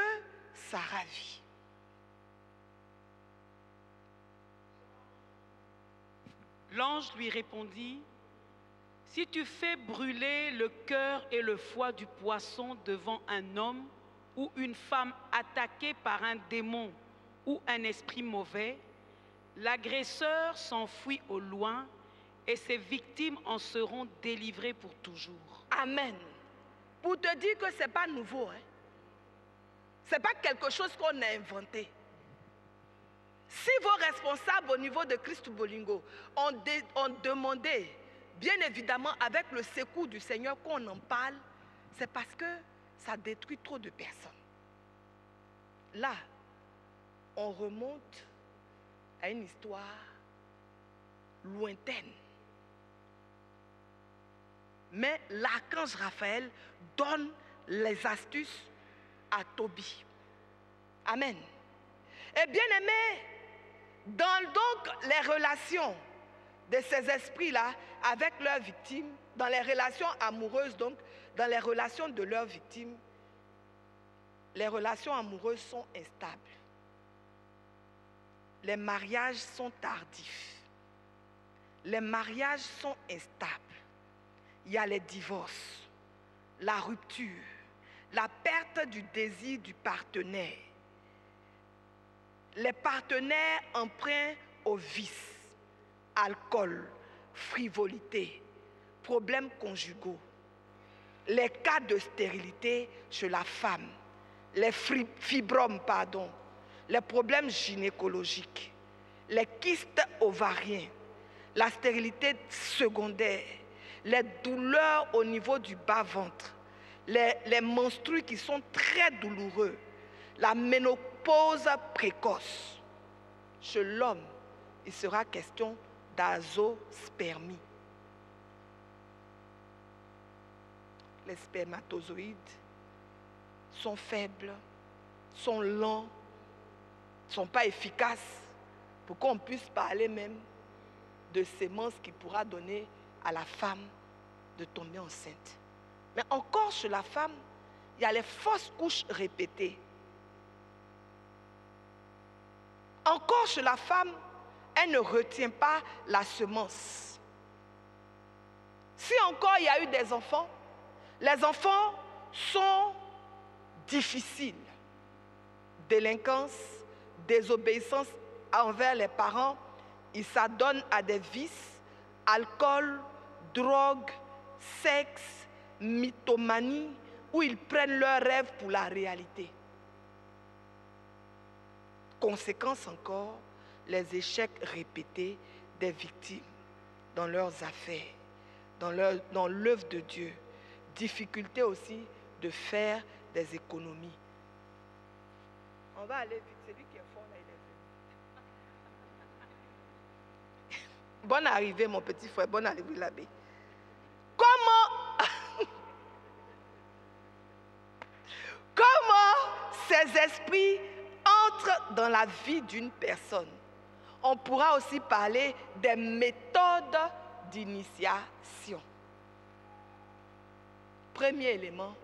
Sarah vit. L'ange lui répondit, « Si tu fais brûler le cœur et le foie du poisson devant un homme ou une femme attaquée par un démon ou un esprit mauvais, l'agresseur s'enfuit au loin et ses victimes en seront délivrées pour toujours. » Amen. Pour te dire que ce n'est pas nouveau. Ce n'est pas quelque chose qu'on a inventé. Si vos responsables au niveau de Christ Bolingo ont demandé, bien évidemment avec le secours du Seigneur qu'on en parle, c'est parce que ça détruit trop de personnes. Là, on remonte à une histoire lointaine. Mais l'archange Raphaël donne les astuces à Tobie. Amen. Et bien aimé, dans donc les relations de ces esprits-là avec leurs victimes, dans les relations amoureuses donc, dans les relations de leurs victimes, les relations amoureuses sont instables. Les mariages sont tardifs. Les mariages sont instables. Il y a les divorces, la rupture, la perte du désir du partenaire. Les partenaires emprunts au vice, alcool, frivolité, problèmes conjugaux. Les cas de stérilité chez la femme, les fibromes, les problèmes gynécologiques, les kystes ovariens, la stérilité secondaire, les douleurs au niveau du bas-ventre, les menstrues qui sont très douloureux, la ménopause précoce. Chez l'homme, il sera question d'azospermie. Les spermatozoïdes sont faibles, sont lents, ne sont pas efficaces pour qu'on puisse parler même de sémences qui pourra donner à la femme de tomber enceinte. Mais encore chez la femme, il y a les fausses couches répétées. Encore chez la femme, elle ne retient pas la semence. Si encore il y a eu des enfants, les enfants sont difficiles. Délinquance, désobéissance envers les parents, ils s'adonnent à des vices, alcool, drogue, sexe, mythomanie, où ils prennent leurs rêves pour la réalité. Conséquence encore, les échecs répétés des victimes dans leurs affaires, dans l'œuvre de Dieu. Difficulté aussi de faire des économies. On va aller vite, c'est lui qui est fort là, il est venu. Bonne arrivée mon petit frère, bonne arrivée l'abbé. Comment ces esprits entrent dans la vie d'une personne? On pourra aussi parler des méthodes d'initiation. Premier élément,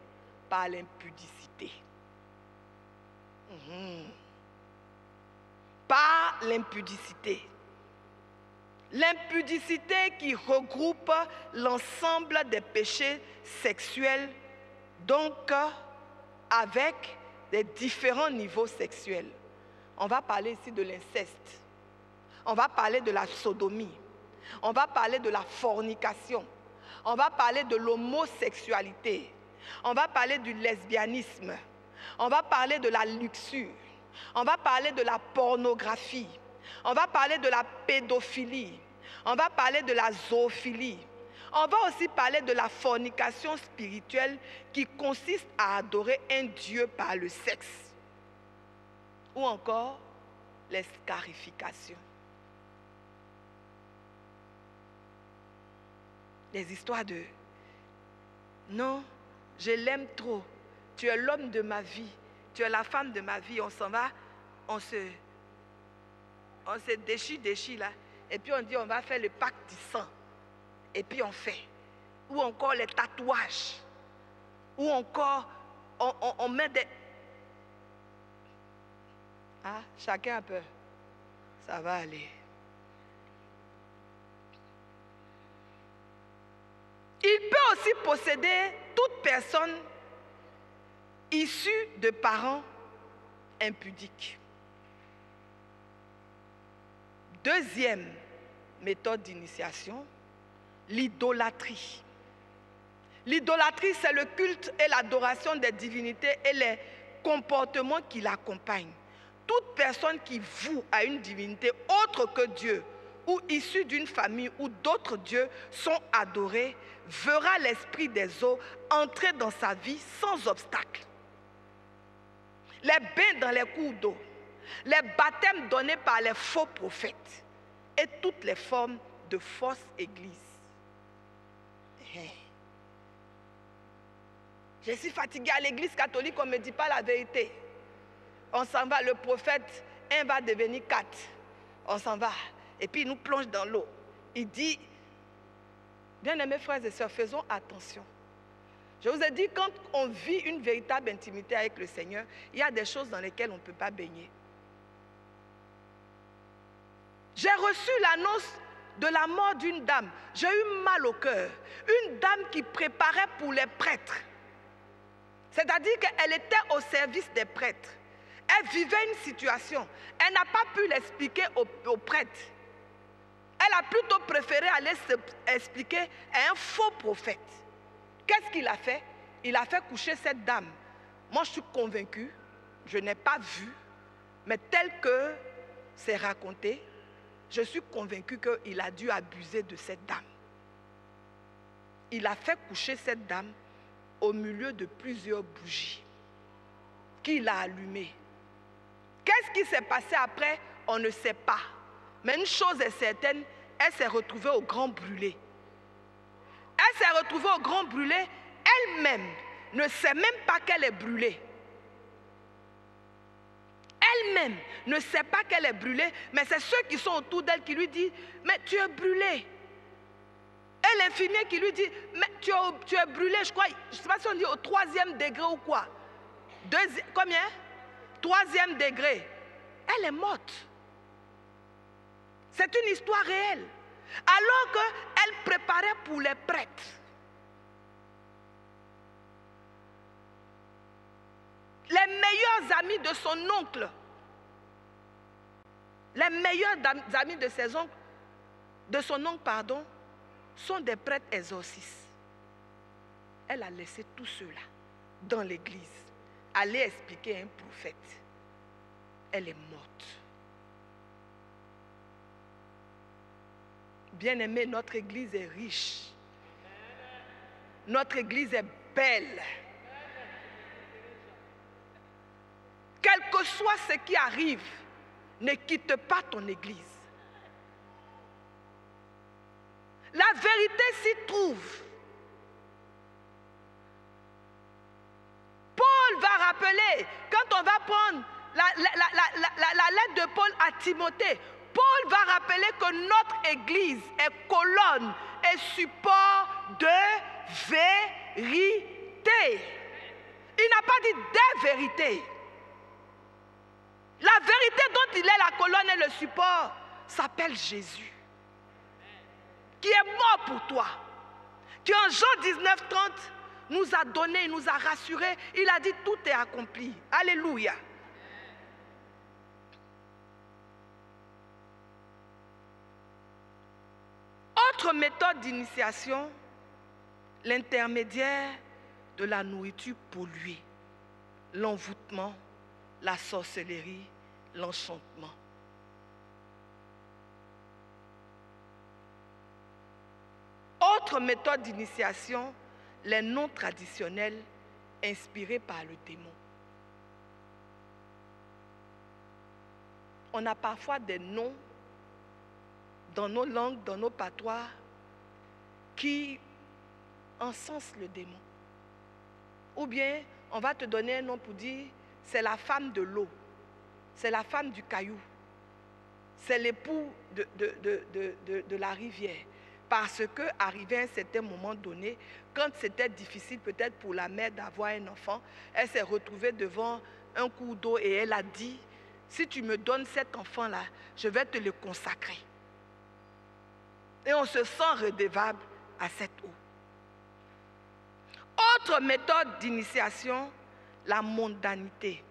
par l'impudicité. Par l'impudicité. L'impudicité qui regroupe l'ensemble des péchés sexuels, donc avec des différents niveaux sexuels. On va parler ici de l'inceste. On va parler de la sodomie. On va parler de la fornication. On va parler de l'homosexualité. On va parler du lesbianisme. On va parler de la luxure. On va parler de la pornographie. On va parler de la pédophilie. On va parler de la zoophilie. On va aussi parler de la fornication spirituelle qui consiste à adorer un Dieu par le sexe. Ou encore les scarifications. Les histoires de « Non, je l'aime trop. Tu es l'homme de ma vie. Tu es la femme de ma vie. » On s'en va, on se déchire là. Et puis on dit on va faire le pacte du sang. Et puis on fait. Ou encore les tatouages. Ou encore on met des... Ah, chacun a peur. Ça va aller. Il peut aussi posséder toute personne issue de parents impudiques. Deuxième méthode d'initiation, l'idolâtrie. L'idolâtrie, c'est le culte et l'adoration des divinités et les comportements qui l'accompagnent. Toute personne qui voue à une divinité autre que Dieu ou issue d'une famille où d'autres dieux sont adorés, verra l'esprit des eaux entrer dans sa vie sans obstacle. Les bains dans les cours d'eau, les baptêmes donnés par les faux prophètes et toutes les formes de fausses églises. Je suis fatiguée à l'église catholique, on ne me dit pas la vérité. On s'en va, le prophète, 1 va devenir 4. On s'en va. Et puis il nous plonge dans l'eau. Il dit, bien-aimés frères et sœurs, faisons attention. Je vous ai dit, quand on vit une véritable intimité avec le Seigneur, il y a des choses dans lesquelles on ne peut pas baigner. J'ai reçu l'annonce de la mort d'une dame. J'ai eu mal au cœur. Une dame qui préparait pour les prêtres. C'est-à-dire qu'elle était au service des prêtres. Elle vivait une situation. Elle n'a pas pu l'expliquer aux prêtres. Elle a plutôt préféré aller expliquer à un faux prophète. Qu'est-ce qu'il a fait? Il a fait coucher cette dame. Moi, je suis convaincue, je n'ai pas vu, mais tel que c'est raconté, je suis convaincue qu'il a dû abuser de cette dame. Il a fait coucher cette dame au milieu de plusieurs bougies qu'il a allumées. Qu'est-ce qui s'est passé après? On ne sait pas. Mais une chose est certaine, elle s'est retrouvée au grand brûlé. Elle s'est retrouvée au grand brûlé, elle-même ne sait même pas qu'elle est brûlée. Elle-même ne sait pas qu'elle est brûlée, mais c'est ceux qui sont autour d'elle qui lui disent, mais tu es brûlée. Et l'infirmier qui lui dit, mais tu es brûlée, je crois, je ne sais pas si on dit au 3e degré ou quoi. Combien? 3e degré. Elle est morte. C'est une histoire réelle. Alors qu'elle préparait pour les prêtres. Les meilleurs amis de son oncle, les meilleurs amis de ses oncles, de son oncle, pardon, sont des prêtres exorcistes. Elle a laissé tout cela dans l'église, aller expliquer à un prophète. Elle est morte. Bien-aimé, notre église est riche. Notre église est belle. Quel que soit ce qui arrive, ne quitte pas ton église. La vérité s'y trouve. Paul va rappeler, quand on va prendre la lettre de Paul à Timothée, Paul va rappeler que notre église est colonne et support de vérité. Il n'a pas dit des vérités. La vérité dont il est la colonne et le support s'appelle Jésus, qui est mort pour toi, qui en Jean 19, 30 nous a donné, il nous a rassurés, il a dit tout est accompli. Alléluia. Autre méthode d'initiation, l'intermédiaire de la nourriture polluée, l'envoûtement, la sorcellerie, l'enchantement. Autre méthode d'initiation, les noms traditionnels inspirés par le démon. On a parfois des noms dans nos langues, dans nos patois, qui encensent le démon. Ou bien, on va te donner un nom pour dire, c'est la femme de l'eau, c'est la femme du caillou, c'est l'époux de la rivière. Parce que, arrivé à un certain moment donné, quand c'était difficile peut-être pour la mère d'avoir un enfant, elle s'est retrouvée devant un cours d'eau et elle a dit, si tu me donnes cet enfant-là, je vais te le consacrer. Et on se sent redevable à cette eau. Autre méthode d'initiation, la mondanité.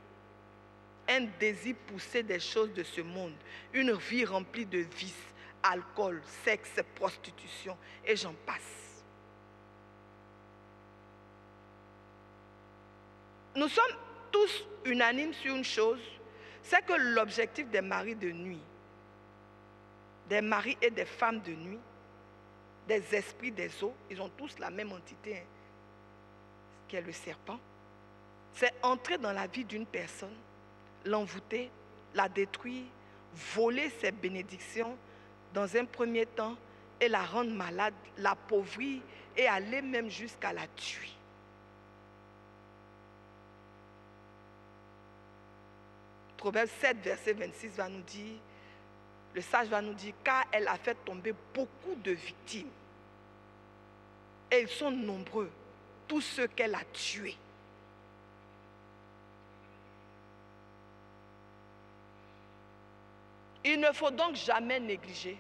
Un désir poussé des choses de ce monde, une vie remplie de vices, alcool, sexe, prostitution, et j'en passe. Nous sommes tous unanimes sur une chose, c'est que l'objectif des maris de nuit, des maris et des femmes de nuit, des esprits des eaux, ils ont tous la même entité, qui est le serpent, c'est entrer dans la vie d'une personne, l'envoûter, la détruire, voler ses bénédictions dans un premier temps et la rendre malade, l'appauvrir et aller même jusqu'à la tuer. Proverbe 7, verset 26 va nous dire, le sage va nous dire, car elle a fait tomber beaucoup de victimes. Et ils sont nombreux, tous ceux qu'elle a tués. Il ne faut donc jamais négliger,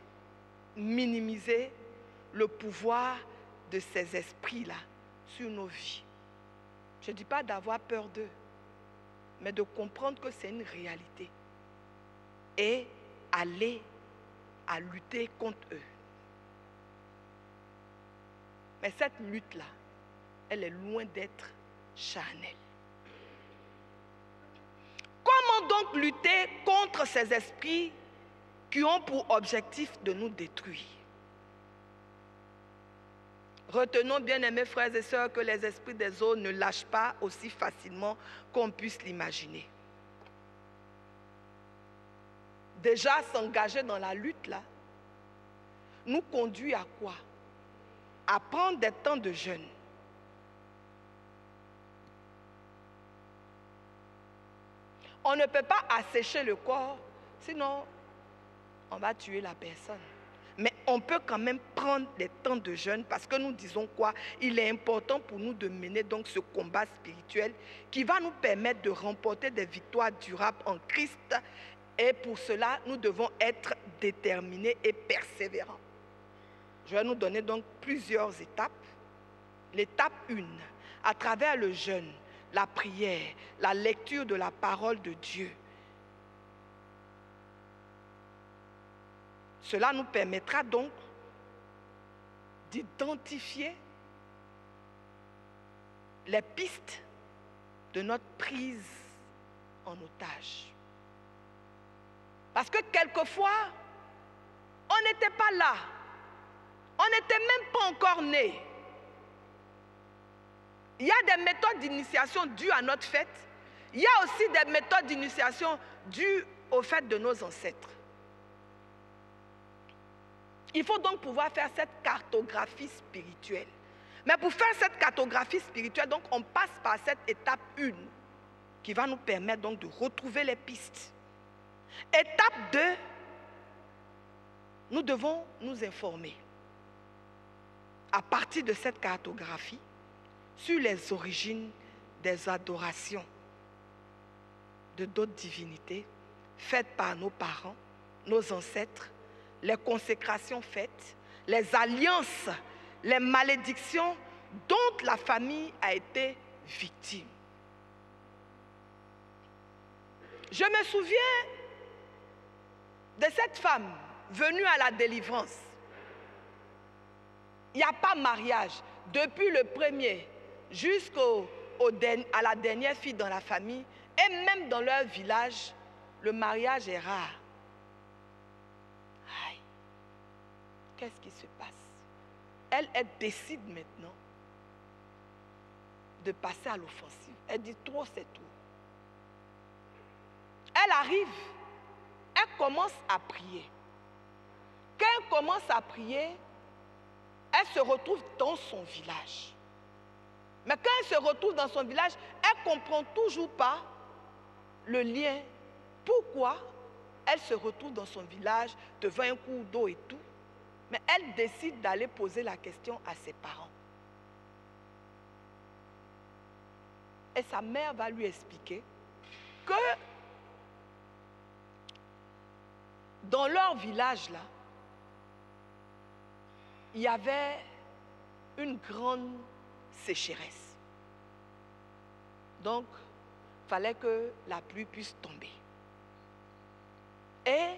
minimiser le pouvoir de ces esprits-là sur nos vies. Je ne dis pas d'avoir peur d'eux, mais de comprendre que c'est une réalité et aller à lutter contre eux. Mais cette lutte-là, elle est loin d'être charnelle. Comment donc lutter contre ces esprits qui ont pour objectif de nous détruire? Retenons, bien-aimés frères et sœurs, que les esprits des eaux ne lâchent pas aussi facilement qu'on puisse l'imaginer. Déjà, s'engager dans la lutte, là, nous conduit à quoi? À prendre des temps de jeûne. On ne peut pas assécher le corps, sinon on va tuer la personne. Mais on peut quand même prendre des temps de jeûne parce que nous disons quoi? Il est important pour nous de mener donc ce combat spirituel qui va nous permettre de remporter des victoires durables en Christ Et pour cela, nous devons être déterminés et persévérants. Je vais nous donner donc plusieurs étapes. L'étape 1, à travers le jeûne, la prière, la lecture de la parole de Dieu. Cela nous permettra donc d'identifier les pistes de notre prise en otage. Parce que quelquefois, on n'était pas là. On n'était même pas encore né. Il y a des méthodes d'initiation dues à notre fête. Il y a aussi des méthodes d'initiation dues au fait de nos ancêtres. Il faut donc pouvoir faire cette cartographie spirituelle. Mais pour faire cette cartographie spirituelle, donc, on passe par cette étape 1 qui va nous permettre donc de retrouver les pistes. Étape 2, nous devons nous informer à partir de cette cartographie sur les origines des adorations de d'autres divinités faites par nos parents, nos ancêtres, les consécrations faites, les alliances, les malédictions dont la famille a été victime. Je me souviens de cette femme venue à la délivrance. Il n'y a pas mariage. Depuis le premier jusqu'à la dernière fille dans la famille, et même dans leur village, le mariage est rare. Aïe, qu'est-ce qui se passe? Elle décide maintenant de passer à l'offensive. Elle dit trop, c'est tout. Elle arrive, elle commence à prier. Quand elle commence à prier, elle se retrouve dans son village. Mais quand elle se retrouve dans son village, elle ne comprend toujours pas le lien. Pourquoi elle se retrouve dans son village devant un cours d'eau et tout. Mais elle décide d'aller poser la question à ses parents. Et sa mère va lui expliquer que dans leur village là, il y avait une grande sécheresse. Donc, il fallait que la pluie puisse tomber. Et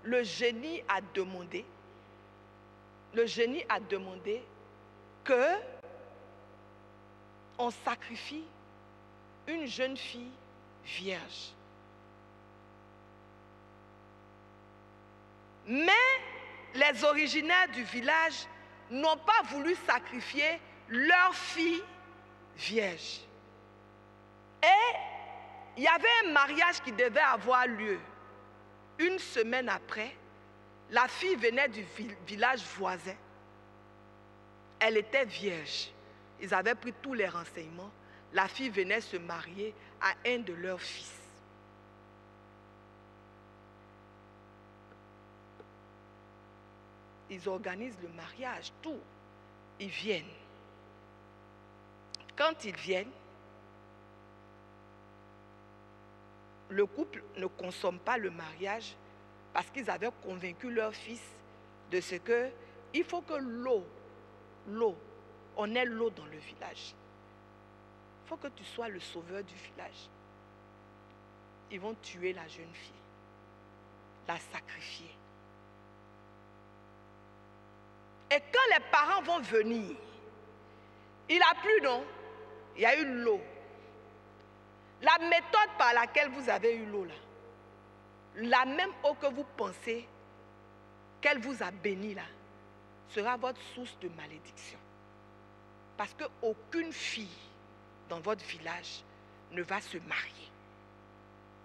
le génie a demandé que on sacrifie une jeune fille vierge. Mais les originaires du village n'ont pas voulu sacrifier leur fille vierge. Et il y avait un mariage qui devait avoir lieu. Une semaine après, la fille venait du village voisin. Elle était vierge. Ils avaient pris tous les renseignements. La fille venait se marier à un de leurs fils. Ils organisent le mariage, tout. Ils viennent. Quand ils viennent, le couple ne consomme pas le mariage parce qu'ils avaient convaincu leur fils de ce que il faut que l'eau, on ait l'eau dans le village. Il faut que tu sois le sauveur du village. Ils vont tuer la jeune fille, la sacrifier. Et quand les parents vont venir, il a plu, non? Il y a eu l'eau. La méthode par laquelle vous avez eu l'eau là, la même eau que vous pensez qu'elle vous a béni là, sera votre source de malédiction. Parce qu'aucune fille dans votre village ne va se marier.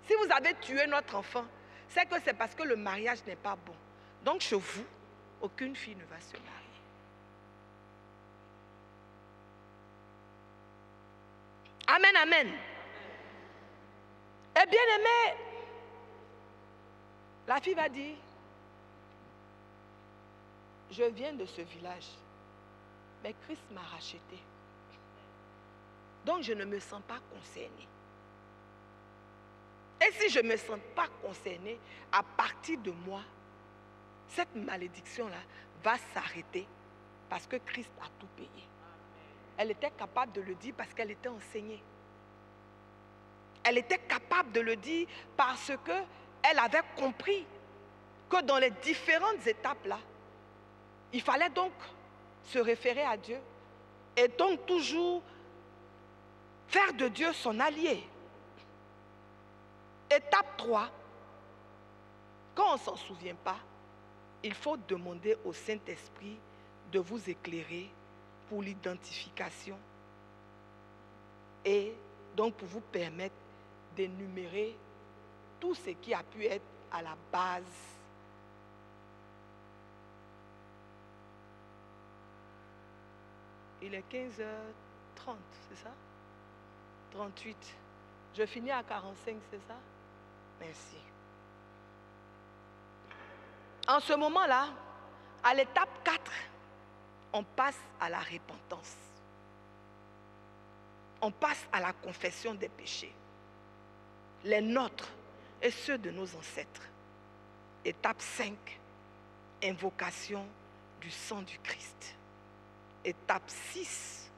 Si vous avez tué notre enfant, c'est que c'est parce que le mariage n'est pas bon. Donc chez vous, aucune fille ne va se marier. Amen, amen. Et bien aimé, la fille va dire, je viens de ce village, mais Christ m'a racheté. Donc je ne me sens pas concernée. Et si je ne me sens pas concernée, à partir de moi, cette malédiction-là va s'arrêter parce que Christ a tout payé. Elle était capable de le dire parce qu'elle était enseignée. Elle était capable de le dire parce qu'elle avait compris que dans les différentes étapes-là, il fallait donc se référer à Dieu et donc toujours faire de Dieu son allié. Étape 3, quand on ne s'en souvient pas, il faut demander au Saint-Esprit de vous éclairer pour l'identification et donc pour vous permettre d'énumérer tout ce qui a pu être à la base. Il est 15h30, c'est ça? 38. Je finis à 45, c'est ça? Merci. En ce moment-là, à l'étape 4, on passe à la repentance. On passe à la confession des péchés. Les nôtres et ceux de nos ancêtres. Étape 5, invocation du sang du Christ. Étape 6,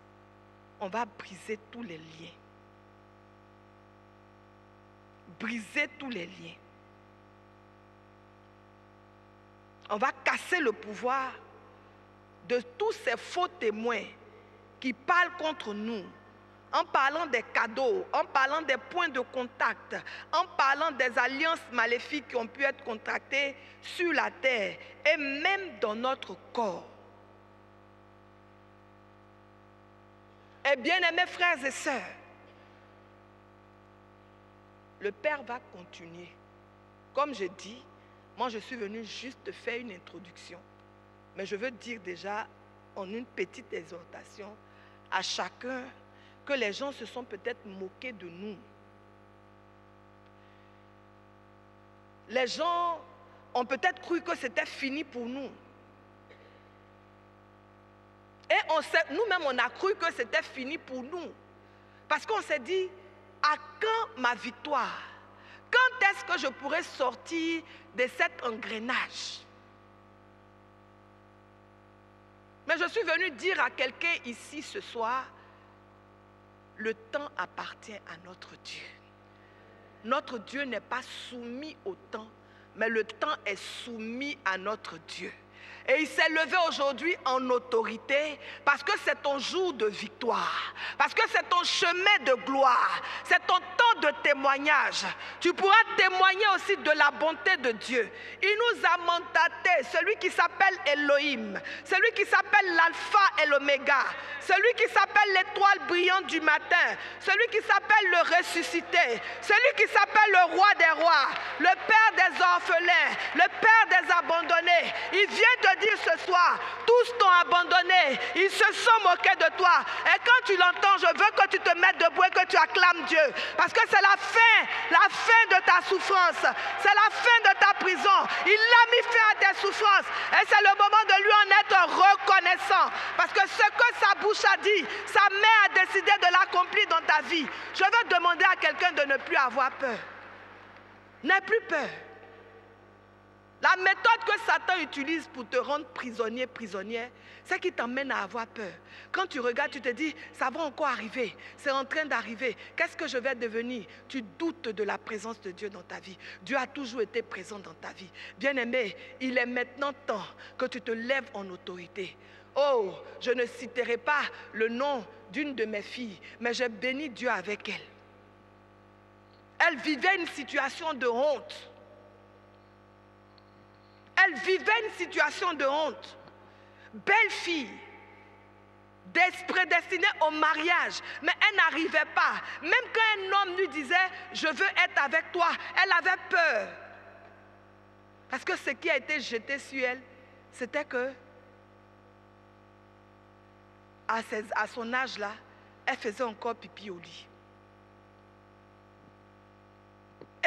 on va briser tous les liens. Briser tous les liens. On va casser le pouvoir de tous ces faux témoins qui parlent contre nous, en parlant des cadeaux, en parlant des points de contact, en parlant des alliances maléfiques qui ont pu être contractées sur la terre et même dans notre corps. Et bien aimés frères et sœurs, le Père va continuer. Comme je dis, moi je suis venue juste faire une introduction. Mais je veux dire déjà en une petite exhortation à chacun que les gens se sont peut-être moqués de nous. Les gens ont peut-être cru que c'était fini pour nous. Et nous-mêmes, on a cru que c'était fini pour nous. Parce qu'on s'est dit, à quand ma victoire? Quand est-ce que je pourrai sortir de cet engrenage? Mais je suis venue dire à quelqu'un ici ce soir, le temps appartient à notre Dieu. Notre Dieu n'est pas soumis au temps, mais le temps est soumis à notre Dieu. Et il s'est levé aujourd'hui en autorité parce que c'est ton jour de victoire, parce que c'est ton chemin de gloire, c'est ton temps de témoignage. Tu pourras témoigner aussi de la bonté de Dieu. Il nous a mandaté, celui qui s'appelle Elohim, celui qui s'appelle l'alpha et l'oméga, celui qui s'appelle l'étoile brillante du matin, celui qui s'appelle le ressuscité, celui qui s'appelle le roi des rois, le père des orphelins, le père des abandonnés. Il vient de dire ce soir, tous t'ont abandonné, ils se sont moqués de toi. Et quand tu l'entends, je veux que tu te mettes debout et que tu acclames Dieu. Parce que c'est la fin de ta souffrance, c'est la fin de ta prison. Il a mis fin à tes souffrances et c'est le moment de lui en être reconnaissant. Parce que ce que sa bouche a dit, sa main a décidé de l'accomplir dans ta vie. Je veux demander à quelqu'un de ne plus avoir peur. N'aie plus peur. La méthode que Satan utilise pour te rendre prisonnier, prisonnière, c'est qu'il t'emmène à avoir peur. Quand tu regardes, tu te dis, ça va encore arriver, c'est en train d'arriver. Qu'est-ce que je vais devenir? Tu doutes de la présence de Dieu dans ta vie. Dieu a toujours été présent dans ta vie. Bien-aimé, il est maintenant temps que tu te lèves en autorité. Oh, je ne citerai pas le nom d'une de mes filles, mais j'ai béni Dieu avec elle. Elle vivait une situation de honte. Elle vivait une situation de honte. Belle fille, prédestinée au mariage, mais elle n'arrivait pas. Même quand un homme lui disait « je veux être avec toi », elle avait peur. Parce que ce qui a été jeté sur elle, c'était que à son âge-là, elle faisait encore pipi au lit.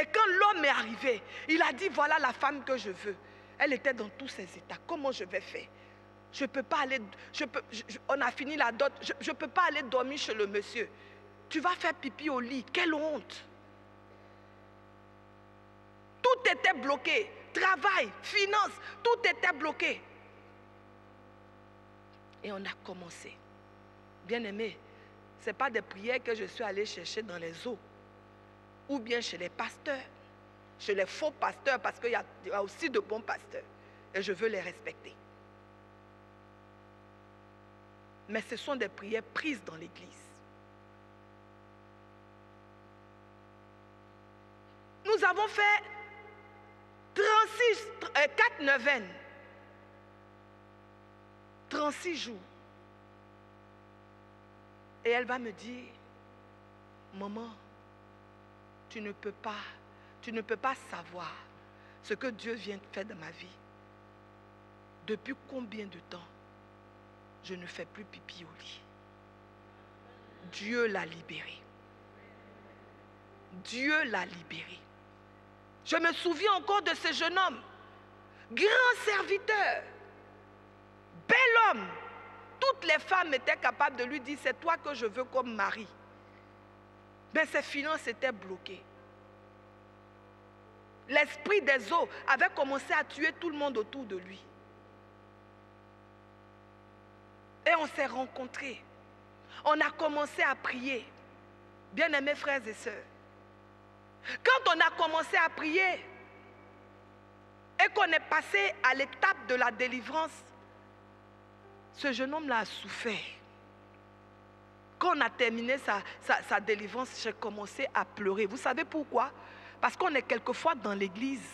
Et quand l'homme est arrivé, il a dit « voilà la femme que je veux ». Elle était dans tous ses états. Comment je vais faire? Je ne peux pas aller, on a fini la dot, je ne peux pas aller dormir chez le monsieur. Tu vas faire pipi au lit, quelle honte! était bloqué. Travail, finances, tout était bloqué. Et on a commencé. Bien-aimé, ce n'est pas des prières que je suis allée chercher dans les eaux. Ou bien chez les pasteurs. Chez les faux pasteurs, parce qu'il y a aussi de bons pasteurs. Et je veux les respecter. Mais ce sont des prières prises dans l'église. Nous avons fait 4 neuvaines. 36 jours. Et elle va me dire, maman, tu ne peux pas savoir ce que Dieu vient de faire dans ma vie. Depuis combien de temps je ne fais plus pipi au lit. Dieu l'a libéré. Dieu l'a libéré. Je me souviens encore de ce jeune homme, grand serviteur, bel homme. Toutes les femmes étaient capables de lui dire, c'est toi que je veux comme mari. Mais ses finances étaient bloquées. L'esprit des eaux avait commencé à tuer tout le monde autour de lui. Et on s'est rencontrés. On a commencé à prier. Bien-aimés frères et sœurs, quand on a commencé à prier et qu'on est passé à l'étape de la délivrance, ce jeune homme-là a souffert. Quand on a terminé sa délivrance, j'ai commencé à pleurer. Vous savez pourquoi? Parce qu'on est quelquefois dans l'église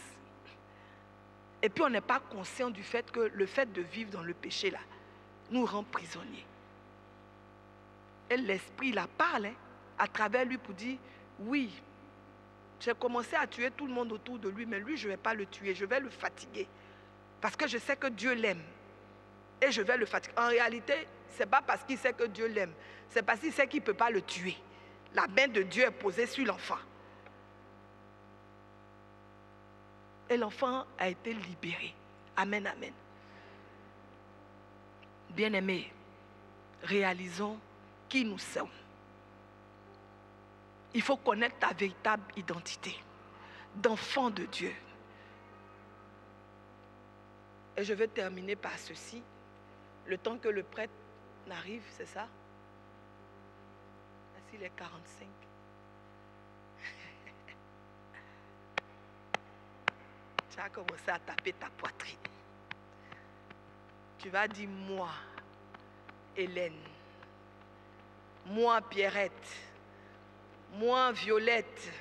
et puis on n'est pas conscient du fait que le fait de vivre dans le péché là nous rend prisonniers. Et l'esprit la parle à travers lui pour dire, oui, j'ai commencé à tuer tout le monde autour de lui, mais lui je ne vais pas le tuer, je vais le fatiguer. Parce que je sais que Dieu l'aime. Et je vais le fatiguer. En réalité, ce n'est pas parce qu'il sait que Dieu l'aime, c'est parce qu'il sait qu'il ne peut pas le tuer. La main de Dieu est posée sur l'enfant. Et l'enfant a été libéré. Amen, amen. Bien-aimés, réalisons qui nous sommes. Il faut connaître ta véritable identité d'enfant de Dieu. Et je vais terminer par ceci. Le temps que le prêtre n'arrive, c'est ça? Voici les 45. Tu as commencé à taper ta poitrine. Tu vas dire, moi, Hélène, moi, Pierrette, moi, Violette,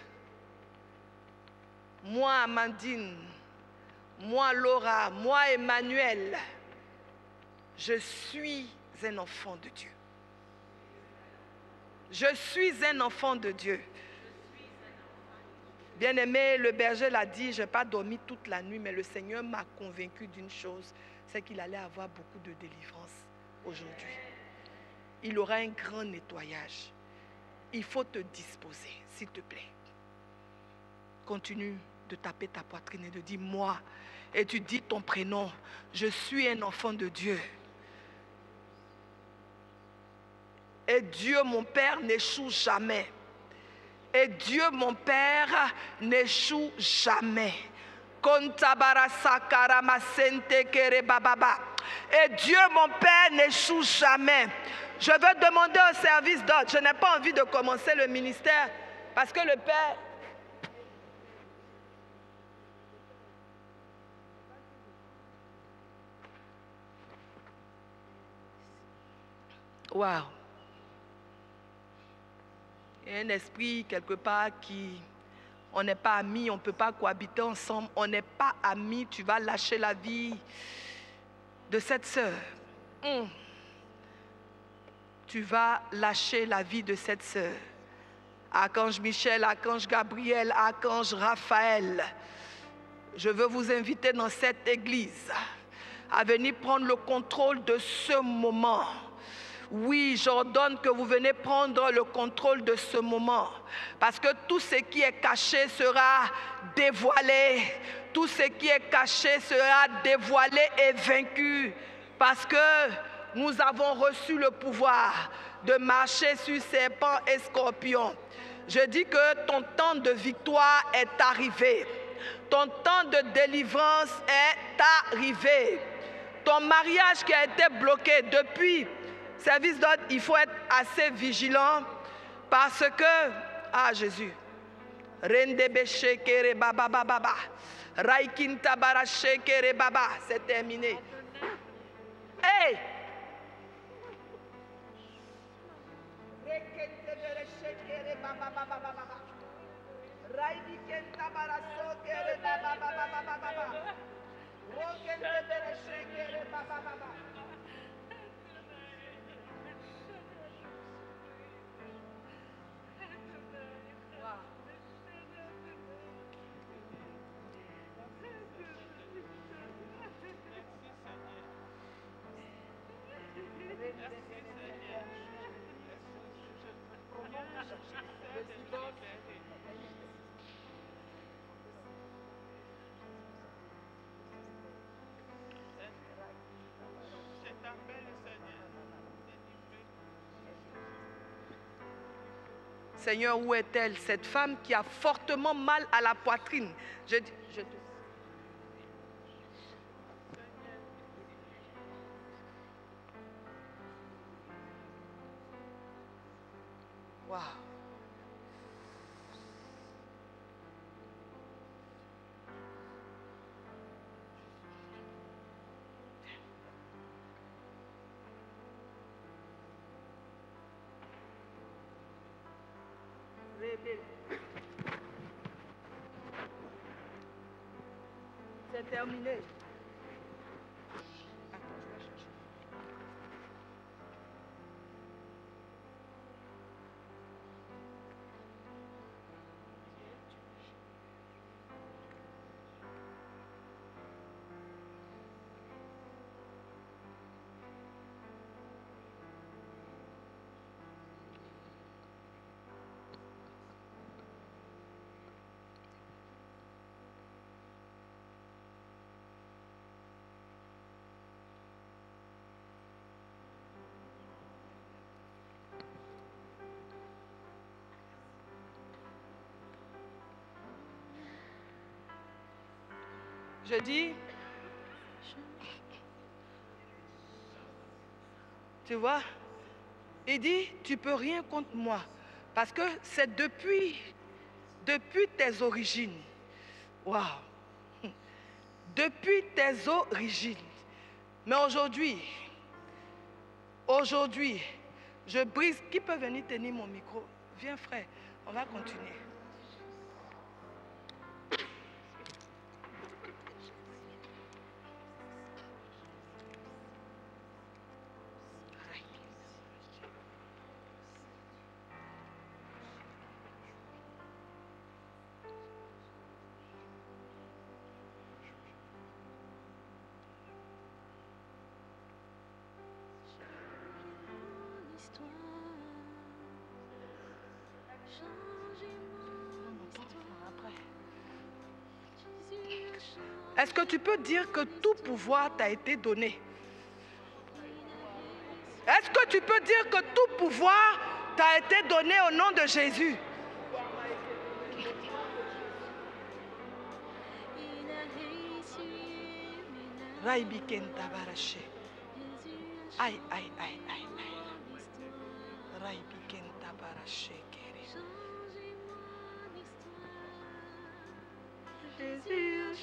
moi, Amandine, moi, Laura, moi, Emmanuel, je suis un enfant de Dieu. Je suis un enfant de Dieu. Bien-aimé, le berger l'a dit, je n'ai pas dormi toute la nuit, mais le Seigneur m'a convaincu d'une chose, c'est qu'il allait avoir beaucoup de délivrance aujourd'hui. Il aura un grand nettoyage. Il faut te disposer, s'il te plaît. Continue de taper ta poitrine et de dire, moi, et tu dis ton prénom, je suis un enfant de Dieu. Et Dieu, mon Père, n'échoue jamais. Et Dieu, mon Père, n'échoue jamais. Et Dieu, mon Père, n'échoue jamais. Je veux demander au service d'ordre. Je n'ai pas envie de commencer le ministère parce que le Père... Waouh! Il y a un esprit quelque part qui... On n'est pas amis, on ne peut pas cohabiter ensemble. On n'est pas amis, tu vas lâcher la vie de cette sœur. Tu vas lâcher la vie de cette sœur. Archange Michel, Archange Gabriel, Archange Raphaël. Je veux vous inviter dans cette église à venir prendre le contrôle de ce moment. Oui, j'ordonne que vous venez prendre le contrôle de ce moment. Parce que tout ce qui est caché sera dévoilé. Tout ce qui est caché sera dévoilé et vaincu. Parce que nous avons reçu le pouvoir de marcher sur serpents et scorpions. Je dis que ton temps de victoire est arrivé. Ton temps de délivrance est arrivé. Ton mariage qui a été bloqué depuis service d'ordre, il faut être assez vigilant parce que, ah Jésus, c'est terminé. Hey! Seigneur, où est-elle, cette femme qui a fortement mal à la poitrine? Je te... Wow. C'est terminé. Je dis, tu vois, il dit, tu peux rien contre moi. Parce que c'est depuis tes origines. Waouh. Depuis tes origines. Mais aujourd'hui, je brise. Qui peut venir tenir mon micro? Viens frère, on va continuer. Est-ce que tu peux dire que tout pouvoir t'a été donné? Est-ce que tu peux dire que tout pouvoir t'a été donné au nom de Jésus? Aïe, aïe, aïe, aïe, aïe. Jésus,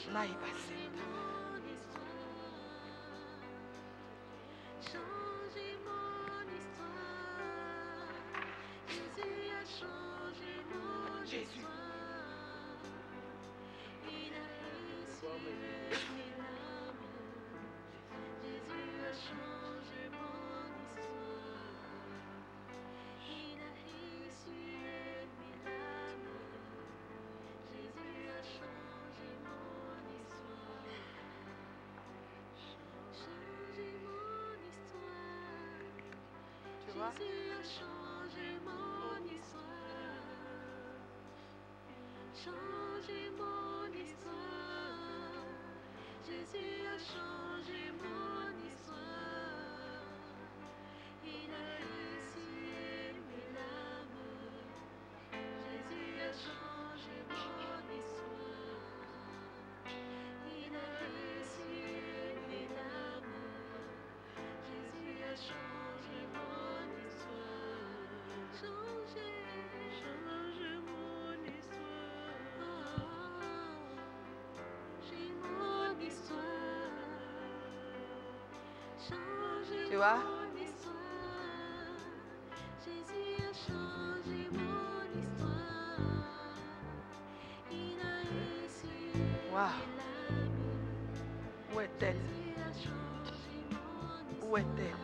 Jésus. Jésus a changé mon histoire. Changé mon histoire. Jésus a changé mon histoire. Il a essuyé mes larmes. Jésus a changé mon histoire. Tu vois? mon histoire. Jésus a changé mon histoire. Il a essuyé Waouh. mes larmes. Où est-elle? Jésus a changé mon Où histoire. est-elle?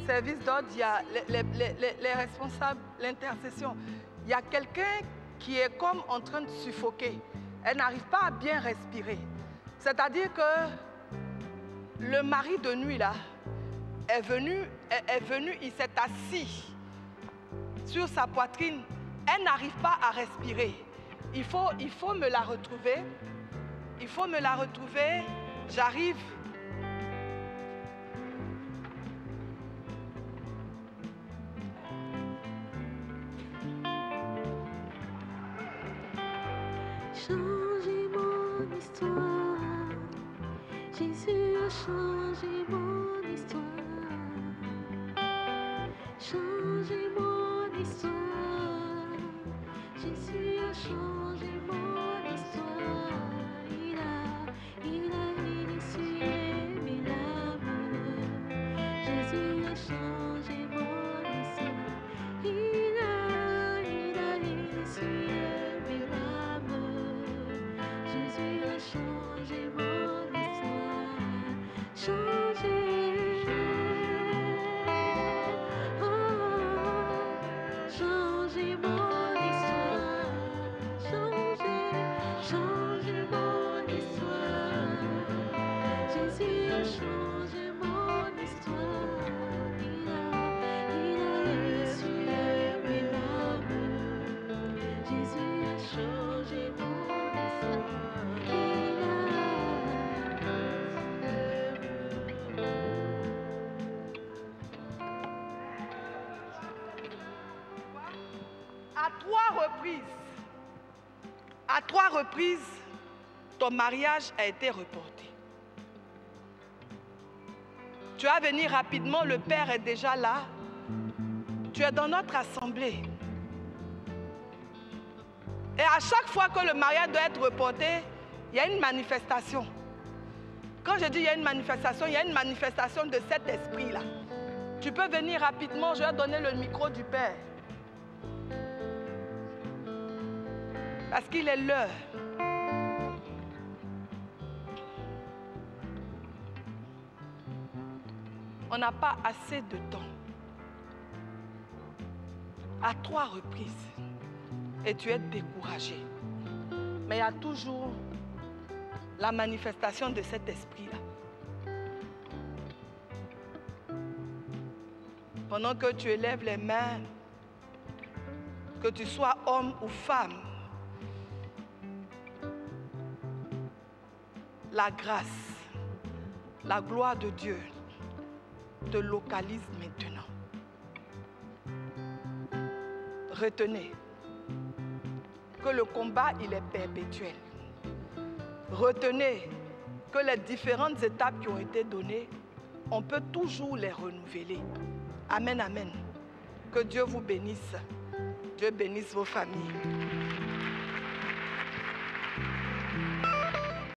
Service d'ordre, il y a les responsables, l'intercession. Il y a quelqu'un qui est comme en train de suffoquer. Elle n'arrive pas à bien respirer. C'est-à-dire que le mari de nuit, là, est venu, il s'est assis sur sa poitrine. Elle n'arrive pas à respirer. Il faut me la retrouver. Il faut me la retrouver. J'arrive. Changé mon histoire. Jésus a changé mon histoire. Changé mon histoire. Jésus a changé mon histoire. Il a essuyé mes larmes. Jésus a changé mon histoire. Il a essuyé mes larmes. Jésus a changé mon histoire. Changé. Oh, changé mon histoire. Changé mon histoire. Jésus a changé mon histoire. Il a essuyé mes larmes. Jésus a changé mon histoire. À trois reprises, ton mariage a été reporté. Tu vas venir rapidement, le père est déjà là. Tu es dans notre assemblée. Et à chaque fois que le mariage doit être reporté, il y a une manifestation. Quand je dis il y a une manifestation de cet esprit-là. Tu peux venir rapidement, je vais donner le micro du père. Parce qu'il est l'heure. On n'a pas assez de temps. À trois reprises. Et tu es découragé. Mais il y a toujours la manifestation de cet esprit-là. Pendant que tu élèves les mains, que tu sois homme ou femme, la grâce, la gloire de Dieu te localise maintenant. Retenez que le combat, il est perpétuel. Retenez que les différentes étapes qui ont été données, on peut toujours les renouveler. Amen, amen. Que Dieu vous bénisse. Dieu bénisse vos familles.